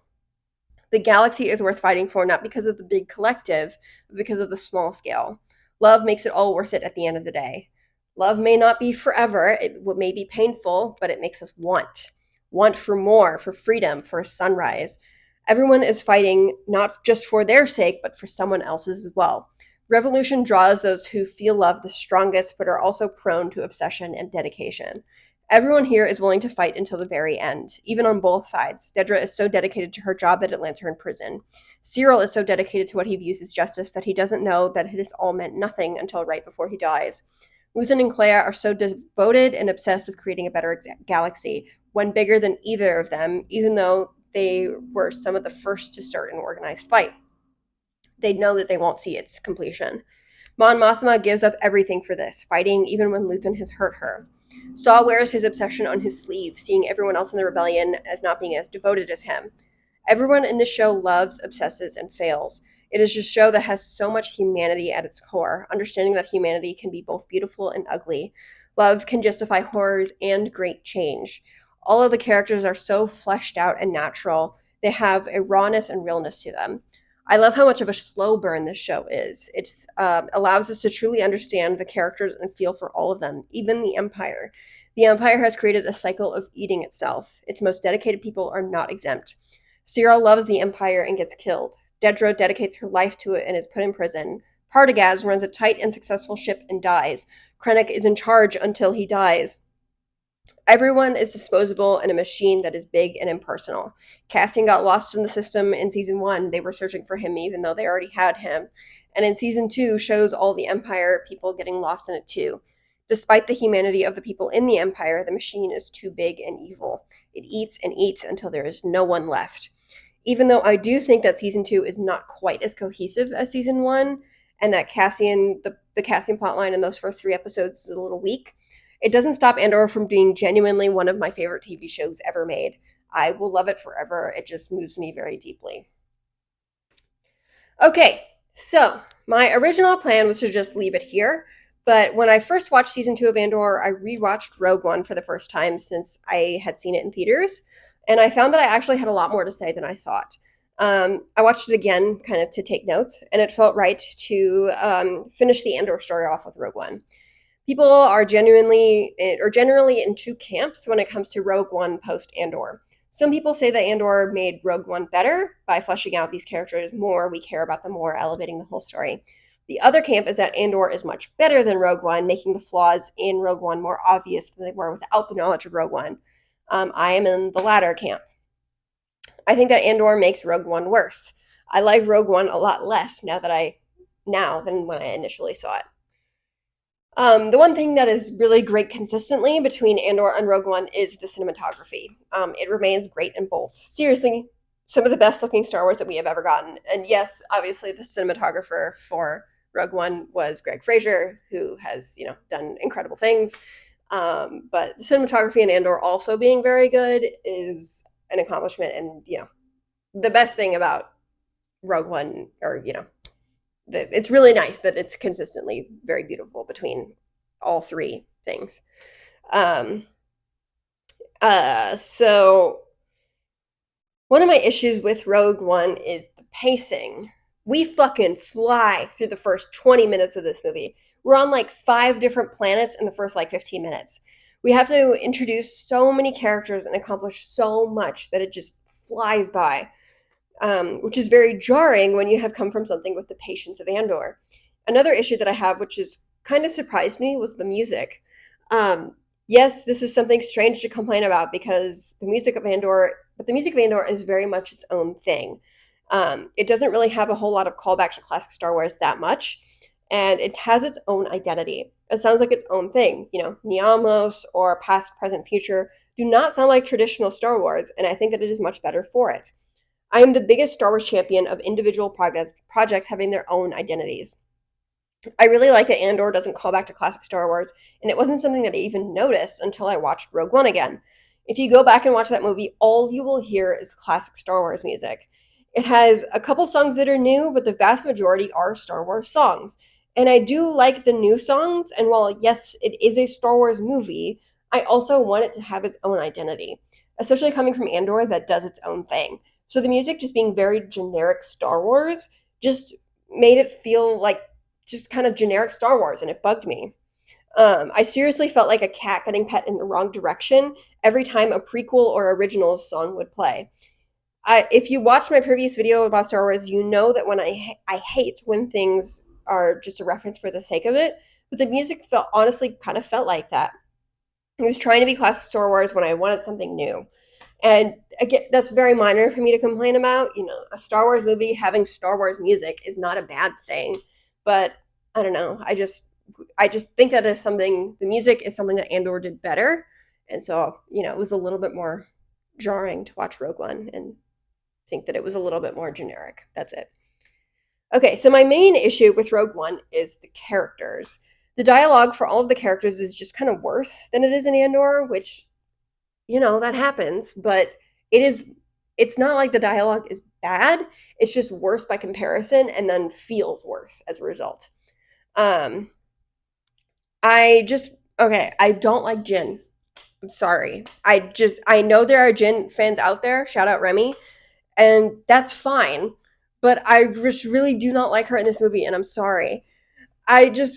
The galaxy is worth fighting for not because of the big collective, but because of the small scale. Love makes it all worth it at the end of the day. Love may not be forever, it may be painful, but it makes us want for more, for freedom, for a sunrise. Everyone is fighting not just for their sake, but for someone else's as well. Revolution draws those who feel love the strongest, but are also prone to obsession and dedication. Everyone here is willing to fight until the very end, even on both sides. Dedra is so dedicated to her job that it lands her in prison. Cyril is so dedicated to what he views as justice that he doesn't know that it has all meant nothing until right before he dies. Luthen and Clea are so devoted and obsessed with creating a better galaxy, one bigger than either of them, even though they were some of the first to start an organized fight. They know that they won't see its completion. Mon Mothma gives up everything for this, fighting even when Luthen has hurt her. Saw wears his obsession on his sleeve, seeing everyone else in the rebellion as not being as devoted as him. Everyone in the show loves, obsesses, and fails. It is a show that has so much humanity at its core, understanding that humanity can be both beautiful and ugly. Love can justify horrors and great change. All of the characters are so fleshed out and natural. They have a rawness and realness to them. I love how much of a slow burn this show is. It allows us to truly understand the characters and feel for all of them, even the Empire. The Empire has created a cycle of eating itself. Its most dedicated people are not exempt. Cyril loves the Empire and gets killed. Dedra dedicates her life to it and is put in prison. Partagaz runs a tight and successful ship and dies. Krennic is in charge until he dies. Everyone is disposable and a machine that is big and impersonal. Cassian got lost in the system in season 1. They were searching for him even though they already had him. And in season 2 shows all the Empire people getting lost in it too. Despite the humanity of the people in the Empire, the machine is too big and evil. It eats and eats until there is no one left. Even though I do think that season 2 is not quite as cohesive as season 1, and that the Cassian plotline in those first 3 episodes is a little weak, it doesn't stop Andor from being genuinely one of my favorite TV shows ever made. I will love it forever. It just moves me very deeply. Okay, so my original plan was to just leave it here, but when I first watched season 2 of Andor, I rewatched Rogue One for the first time since I had seen it in theaters, and I found that I actually had a lot more to say than I thought. I watched it again kind of to take notes, and it felt right to finish the Andor story off with Rogue One. People are generally in two camps when it comes to Rogue One post Andor. Some people say that Andor made Rogue One better by fleshing out these characters more, we care about them more, elevating the whole story. The other camp is that Andor is much better than Rogue One, making the flaws in Rogue One more obvious than they were without the knowledge of Rogue One. I am in the latter camp. I think that Andor makes Rogue One worse. I like Rogue One a lot less now than when I initially saw it. The one thing that is really great consistently between Andor and Rogue One is the cinematography. It remains great in both. Seriously, some of the best looking Star Wars that we have ever gotten. And yes, obviously the cinematographer for Rogue One was Greg Fraser, who has, done incredible things. But the cinematography in Andor also being very good is an accomplishment. And, the best thing about Rogue One, or, it's really nice that it's consistently very beautiful between all three things. So one of my issues with Rogue One is the pacing. We fucking fly through the first 20 minutes of this movie. We're on like 5 different planets in the first like 15 minutes. We have to introduce so many characters and accomplish so much that it just flies by. Which is very jarring when you have come from something with the patience of Andor. Another issue that I have, which is kind of surprised me was the music. Yes, this is something strange to complain about because the music of Andor is very much its own thing. It doesn't really have a whole lot of callback to classic Star Wars that much, and it has its own identity. It sounds like its own thing. You know, Niamos or past, present, future do not sound like traditional Star Wars, and I think that it is much better for it. I am the biggest Star Wars champion of individual projects having their own identities. I really like that Andor doesn't call back to classic Star Wars, and it wasn't something that I even noticed until I watched Rogue One again. If you go back and watch that movie, all you will hear is classic Star Wars music. It has a couple songs that are new, but the vast majority are Star Wars songs. And I do like the new songs, and while yes, it is a Star Wars movie, I also want it to have its own identity, especially coming from Andor that does its own thing. So the music just being very generic Star Wars just made it feel like just kind of generic Star Wars, and it bugged me. I seriously felt like a cat getting pet in the wrong direction every time a prequel or original song would play. If you watched my previous video about Star Wars, you know that when I hate when things are just a reference for the sake of it, but the music felt honestly kind of felt like that. It was trying to be classic Star Wars when I wanted something new. And again, that's very minor for me to complain about. You know, a Star Wars movie having Star Wars music is not a bad thing, but I don't know. I just think that is something. The music is something that Andor did better, and so it was a little bit more jarring to watch Rogue One and think that it was a little bit more generic. That's it. Okay, so my main issue with Rogue One is the characters. The dialogue for all of the characters is just kind of worse than it is in Andor, which that happens, but it's not like the dialogue is bad. It's just worse by comparison and then feels worse as a result. Um I just okay, I don't like Jin. I'm sorry. I know there are Jin fans out there. Shout out Remy, and that's fine. But I just really do not like her in this movie, and I'm sorry.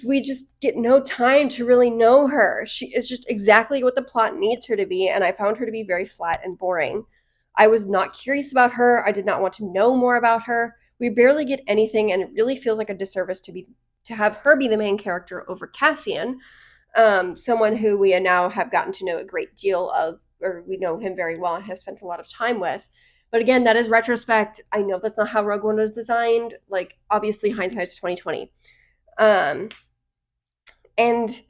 We just get no time to really know her. She is just exactly what the plot needs her to be, and I found her to be very flat and boring. I was not curious about her. I did not want to know more about her. We barely get anything, and it really feels like a disservice to have her be the main character over Cassian, someone who we now have gotten to know a great deal of, or we know him very well and have spent a lot of time with. But again, that is retrospect. I know that's not how Rogue One was designed. Like, obviously, hindsight's 2020. Um, and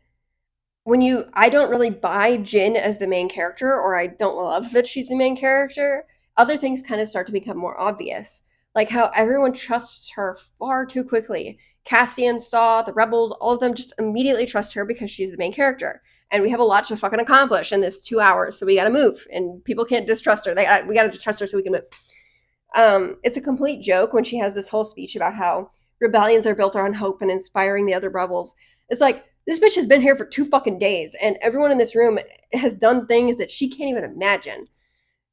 I don't really buy Jin as the main character, or I don't love that she's the main character, other things kind of start to become more obvious. Like how everyone trusts her far too quickly. Cassian, Saw, the rebels, all of them just immediately trust her because she's the main character. And we have a lot to fucking accomplish in this 2 hours, so we gotta move. And people can't distrust her. We gotta just trust her so we can move. It's a complete joke when she has this whole speech about how rebellions are built on hope and inspiring the other rebels. It's like, this bitch has been here for 2 fucking days, and everyone in this room has done things that she can't even imagine.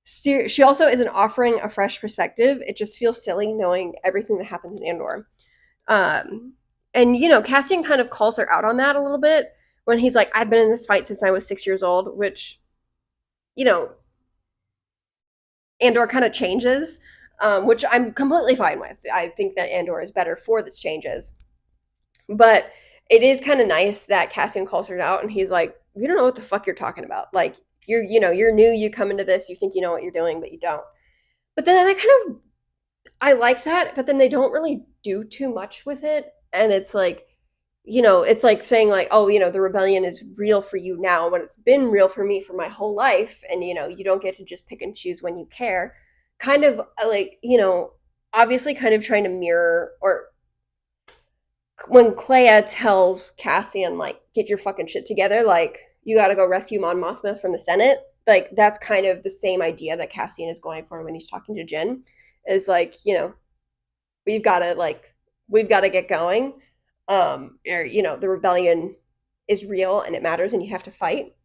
She also isn't offering a fresh perspective. It just feels silly knowing everything that happens in Andor. And Cassian kind of calls her out on that a little bit when he's like, "I've been in this fight since I was 6 years old," which you know Andor kind of changes, which I'm completely fine with. I think that Andor is better for the changes. But it is kind of nice that Cassian calls her out and he's like, "You don't know what the fuck you're talking about. Like, you're new, you come into this, you think you know what you're doing, but you don't." But then I like that, but then they don't really do too much with it. And it's like, it's like saying like, "Oh, the rebellion is real for you now when it's been real for me for my whole life, and you don't get to just pick and choose when you care." Kind of like, obviously kind of trying to mirror, or when Clea tells Cassian, like, "Get your fucking shit together, like, you gotta go rescue Mon Mothma from the Senate," like, that's kind of the same idea that Cassian is going for when he's talking to Jin, is like, we've gotta, like, we've gotta get going. Or, the rebellion is real and it matters and you have to fight.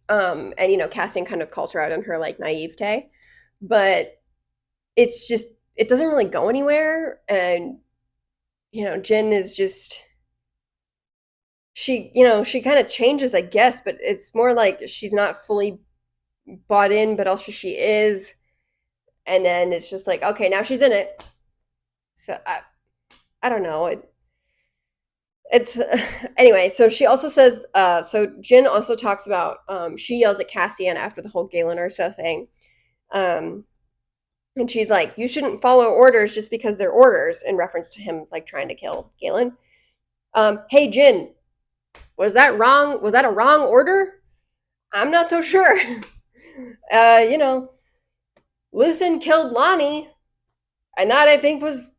And, Cassian kind of calls her out on her, like, naivete, but it's just, it doesn't really go anywhere. And, Jin is just, she kind of changes, I guess, but it's more like she's not fully bought in, but also she is. And then it's just like, okay, now she's in it. So I don't know. it's anyway. So she also says. So Jin also talks about. She yells at Cassian after the whole Galen Urso thing. Um, and she's like, "You shouldn't follow orders just because they're orders," in reference to him like trying to kill Galen. Hey Jin, was that wrong? Was that a wrong order? I'm not so sure. You know, Luthen killed Lonnie, and that I think was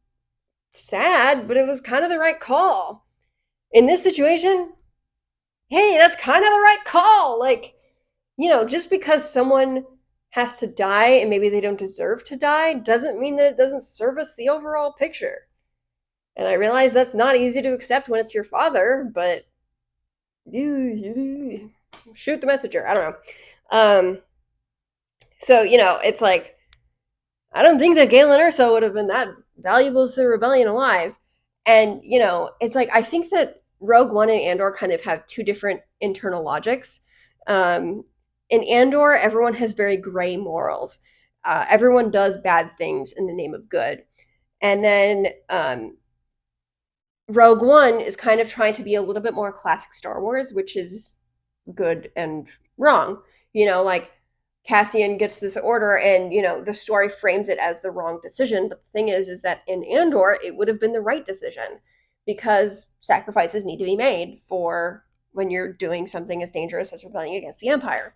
sad, but it was kind of the right call. In this situation, hey, that's kind of the right call. Like, just because someone has to die and maybe they don't deserve to die doesn't mean that it doesn't service the overall picture. And I realize that's not easy to accept when it's your father, but shoot the messenger. I don't know. So, it's like, I don't think that Galen Erso would have been that valuable to the rebellion alive. And, it's like, I think that Rogue One and Andor kind of have two different internal logics. Um, in Andor, everyone has very gray morals. Everyone does bad things in the name of good. And then Rogue One is kind of trying to be a little bit more classic Star Wars, which is good and wrong. Like Cassian gets this order and, the story frames it as the wrong decision. But the thing is that in Andor, it would have been the right decision because sacrifices need to be made for when you're doing something as dangerous as rebelling against the Empire.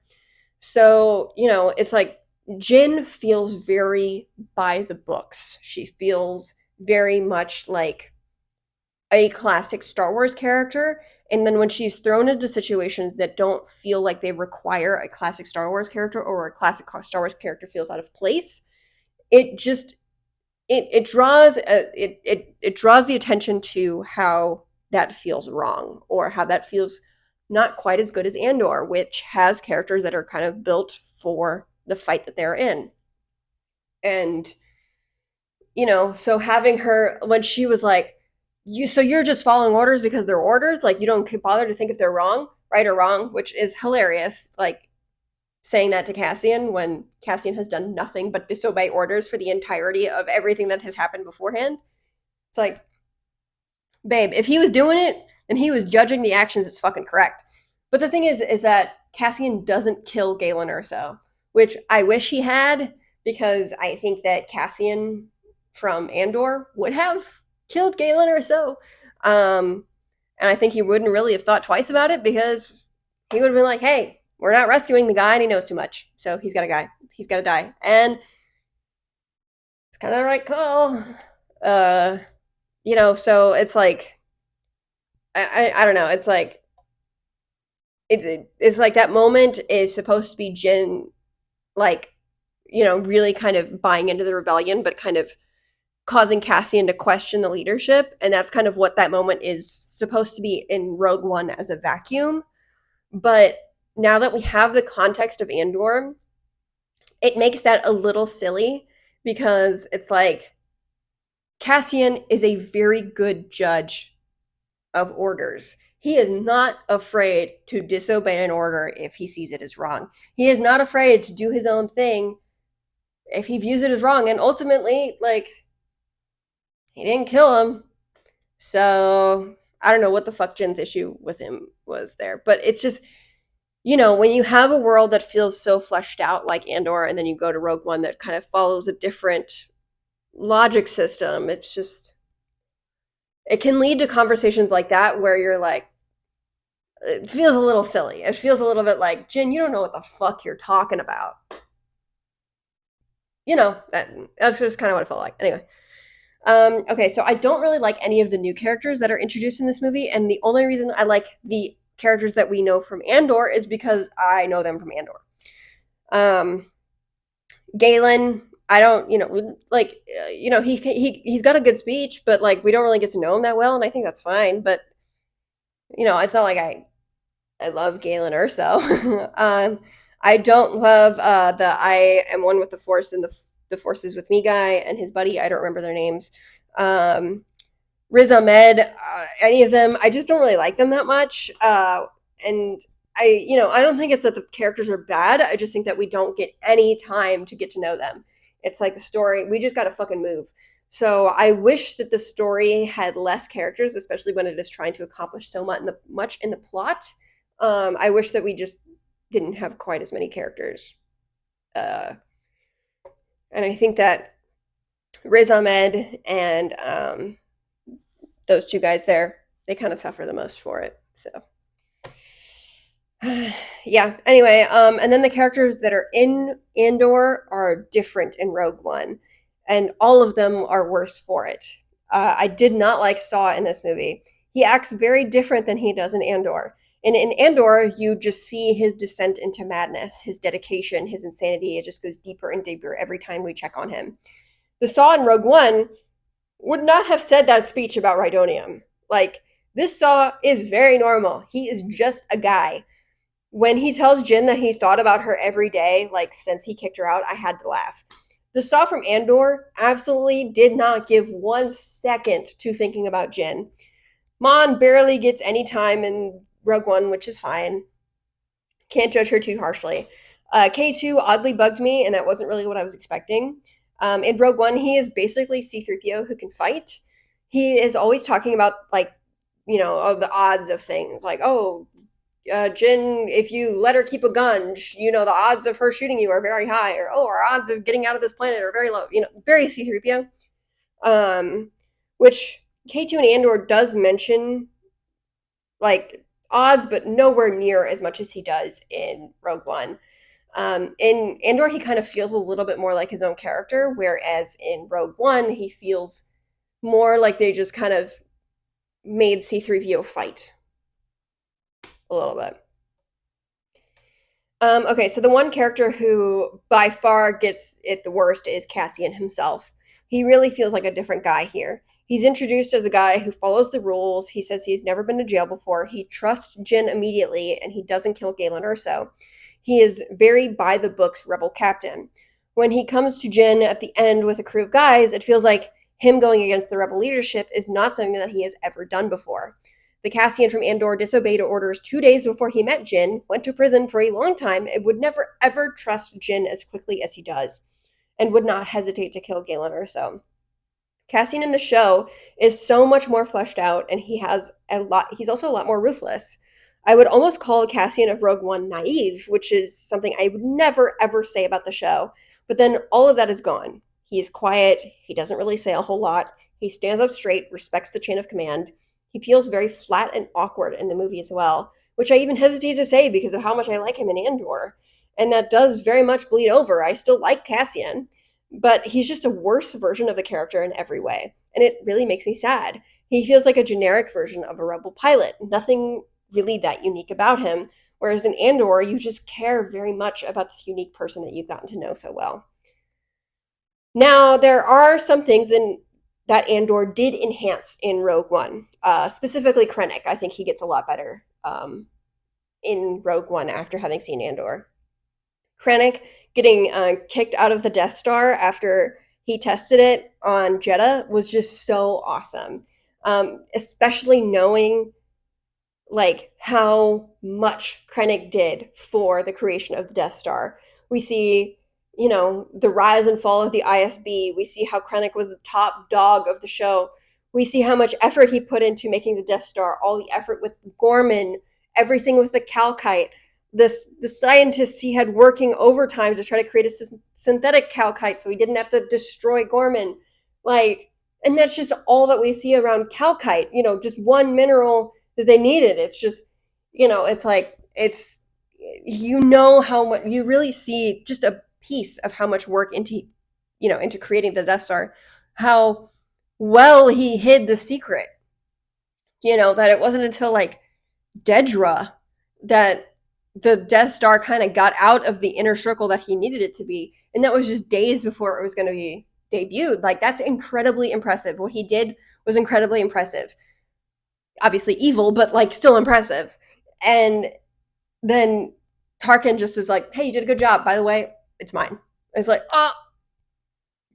So, it's like Jin feels very by the books. She feels very much like a classic Star Wars character. And then when she's thrown into situations that don't feel like they require a classic Star Wars character or a classic Star Wars character feels out of place, it just it draws it draws the attention to how that feels wrong or how that feels not quite as good as Andor, which has characters that are kind of built for the fight that they're in. And so having her when she was like, you're just following orders because they're orders, like you don't bother to think if they're wrong, right or wrong, which is hilarious. Like saying that to Cassian when Cassian has done nothing but disobey orders for the entirety of everything that has happened beforehand. It's like, babe, if he was doing it and he was judging the actions, it's fucking correct. But the thing is that Cassian doesn't kill Galen Erso, which I wish he had, because I think that Cassian from Andor would have killed Galen Erso. And I think he wouldn't really have thought twice about it because he would have been like, hey, we're not rescuing the guy and he knows too much. So he's got to die. He's got to die. And it's kind of the right call. So it's like, I don't know. It's like, it's like that moment is supposed to be Jin, like, really kind of buying into the rebellion, but kind of causing Cassian to question the leadership. And that's kind of what that moment is supposed to be in Rogue One as a vacuum. But now that we have the context of Andor, it makes that a little silly because it's like Cassian is a very good judge of orders. He is not afraid to disobey an order if he sees it as wrong. He is not afraid to do his own thing if he views it as wrong. And ultimately, like, he didn't kill him. So I don't know what the fuck Jin's issue with him was there. But it's just, when you have a world that feels so fleshed out like Andor, and then you go to Rogue One that kind of follows a different logic system, it's just, it can lead to conversations like that where you're like, it feels a little silly. It feels a little bit like, Jin, you don't know what the fuck you're talking about. That's just kind of what it felt like. Anyway. Okay, so I don't really like any of the new characters that are introduced in this movie, and the only reason I like the characters that we know from Andor is because I know them from Andor. Galen, I don't, he's got a good speech, but like we don't really get to know him that well, and I think that's fine. But it's not like I love Galen Erso. I don't love the I am one with the Force and the Force is with me guy and his buddy. I don't remember their names. Riz Ahmed, any of them. I just don't really like them that much. And I don't think it's that the characters are bad. I just think that we don't get any time to get to know them. It's like the story. We just got to fucking move. So I wish that the story had less characters, especially when it is trying to accomplish so much in the plot. I wish that we just didn't have quite as many characters. Uh, and I think that Riz Ahmed and those two guys there, they kind of suffer the most for it. So yeah. Anyway, and then the characters that are in Andor are different in Rogue One, and all of them are worse for it. I did not like Saw in this movie. He acts very different than he does in Andor. And in Andor, you just see his descent into madness, his dedication, his insanity. It just goes deeper and deeper every time we check on him. The Saw in Rogue One would not have said that speech about Rhydonium. Like, this Saw is very normal. He is just a guy. When he tells Jin that he thought about her every day, like since he kicked her out, I had to laugh. The Saw from Andor absolutely did not give 1 second to thinking about Jin. Mon barely gets any time in Rogue One, which is fine. Can't judge her too harshly. K2 oddly bugged me, and that wasn't really what I was expecting. In Rogue One, he is basically C3PO who can fight. He is always talking about, like, the odds of things. Like, oh, Jin, if you let her keep a gun, the odds of her shooting you are very high. Or, oh, our odds of getting out of this planet are very low. Very C3PO. Which K2 and Andor does mention, like, odds, but nowhere near as much as he does in Rogue One. In Andor, he kind of feels a little bit more like his own character, whereas in Rogue One, he feels more like they just kind of made C3PO fight a little bit. Okay, so the one character who by far gets it the worst is Cassian himself. He really feels like a different guy here. He's introduced as a guy who follows the rules. He says he's never been to jail before. He trusts Jin immediately, and he doesn't kill Galen Erso. He is very by the books rebel captain. When he comes to Jin at the end with a crew of guys, it feels like him going against the rebel leadership is not something that he has ever done before. The Cassian from Andor disobeyed orders 2 days before he met Jin, went to prison for a long time, and would never ever trust Jin as quickly as he does, and would not hesitate to kill Galen Erso. Cassian in the show is so much more fleshed out, and he's also a lot more ruthless. I would almost call Cassian of Rogue One naive, which is something I would never ever say about the show. But then all of that is gone. He is quiet, he doesn't really say a whole lot, he stands up straight, respects the chain of command. He feels very flat and awkward in the movie as well, which I even hesitate to say because of how much I like him in Andor. And that does very much bleed over. I still like Cassian, but he's just a worse version of the character in every way. And it really makes me sad. He feels like a generic version of a rebel pilot, nothing really that unique about him. Whereas in Andor, you just care very much about this unique person that you've gotten to know so well. Now, there are some things that Andor did enhance in Rogue One, specifically Krennic. I think he gets a lot better in Rogue One after having seen Andor. Krennic getting kicked out of the Death Star after he tested it on Jeddah was just so awesome. Especially knowing like how much Krennic did for the creation of the Death Star. We see, the rise and fall of the ISB. We see how Krennic was the top dog of the show. We see how much effort he put into making the Death Star, all the effort with Gorman, everything with the Calkite, the scientists he had working overtime to try to create a synthetic Calkite so he didn't have to destroy Gorman. Like, and that's just all that we see around Calkite, just one mineral that they needed. It's just, it's like, how much you really see just a piece of how much work into creating the Death Star, how well he hid the secret, that it wasn't until like Dedra that the Death Star kind of got out of the inner circle that he needed it to be. And that was just days before it was going to be debuted. Like, that's incredibly impressive. What he did was incredibly impressive. Obviously evil, but like still impressive. And then Tarkin just is like, hey, you did a good job. By the way, it's mine. It's like, oh,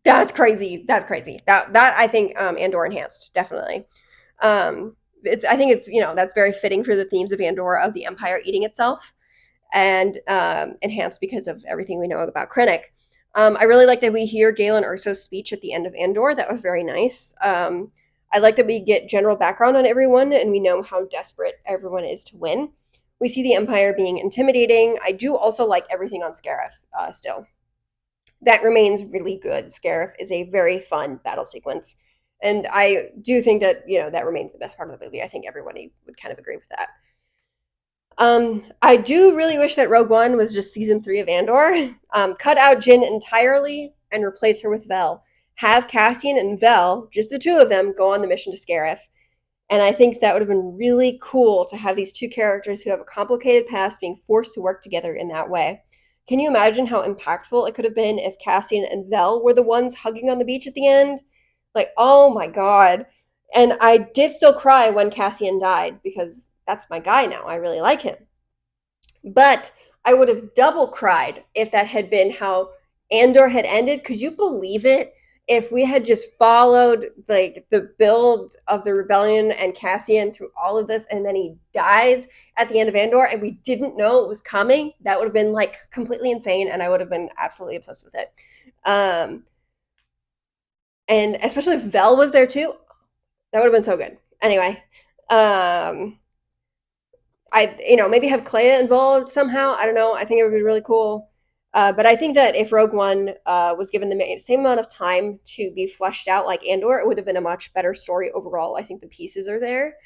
that's crazy. That's crazy. That I think Andor enhanced, definitely. I think it's, that's very fitting for the themes of Andor, of the Empire eating itself, and enhanced because of everything we know about Krennic. I really like that we hear Galen Erso's speech at the end of Andor. That was very nice. I like that we get general background on everyone and we know how desperate everyone is to win. We see the Empire being intimidating. I do also like everything on Scarif still. That remains really good. Scarif is a very fun battle sequence. And I do think that, that remains the best part of the movie. I think everybody would kind of agree with that. I do really wish that Rogue One was just season 3 of Andor. Cut out Jin entirely and replace her with Vel. Have Cassian and Vel, just the two of them, go on the mission to Scarif. And I think that would have been really cool to have these two characters who have a complicated past being forced to work together in that way. Can you imagine how impactful it could have been if Cassian and Vel were the ones hugging on the beach at the end? Like, oh my god. And I did still cry when Cassian died because that's my guy now. I really like him. But I would have double cried if that had been how Andor had ended. Could you believe it? If we had just followed like the build of the rebellion and Cassian through all of this, and then he dies at the end of Andor, and we didn't know it was coming, that would have been like completely insane, and I would have been absolutely obsessed with it. Um, and especially if Vel was there too, that would have been so good. Anyway, um, maybe have Clea involved somehow. I don't know. I think it would be really cool. But I think that if Rogue One was given the same amount of time to be fleshed out like Andor, it would have been a much better story overall. I think the pieces are there.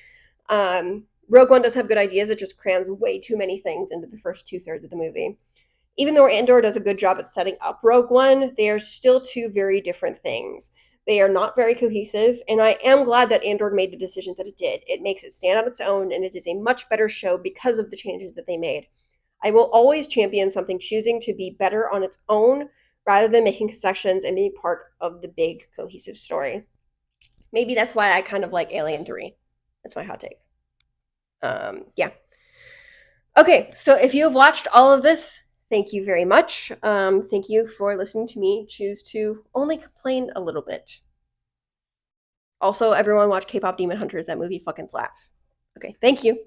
Rogue One does have good ideas. It just crams way too many things into the first 2/3 of the movie. Even though Andor does a good job at setting up Rogue One, they are still two very different things. They are not very cohesive, and I am glad that Andor made the decision that it did. It makes it stand on its own, and it is a much better show because of the changes that they made. I will always champion something choosing to be better on its own rather than making concessions and being part of the big cohesive story. Maybe that's why I kind of like Alien 3. That's my hot take. Yeah. Okay, so if you have watched all of this, thank you very much. Thank you for listening to me choose to only complain a little bit. Also, everyone watch K-pop Demon Hunters. That movie fucking slaps. Okay, thank you.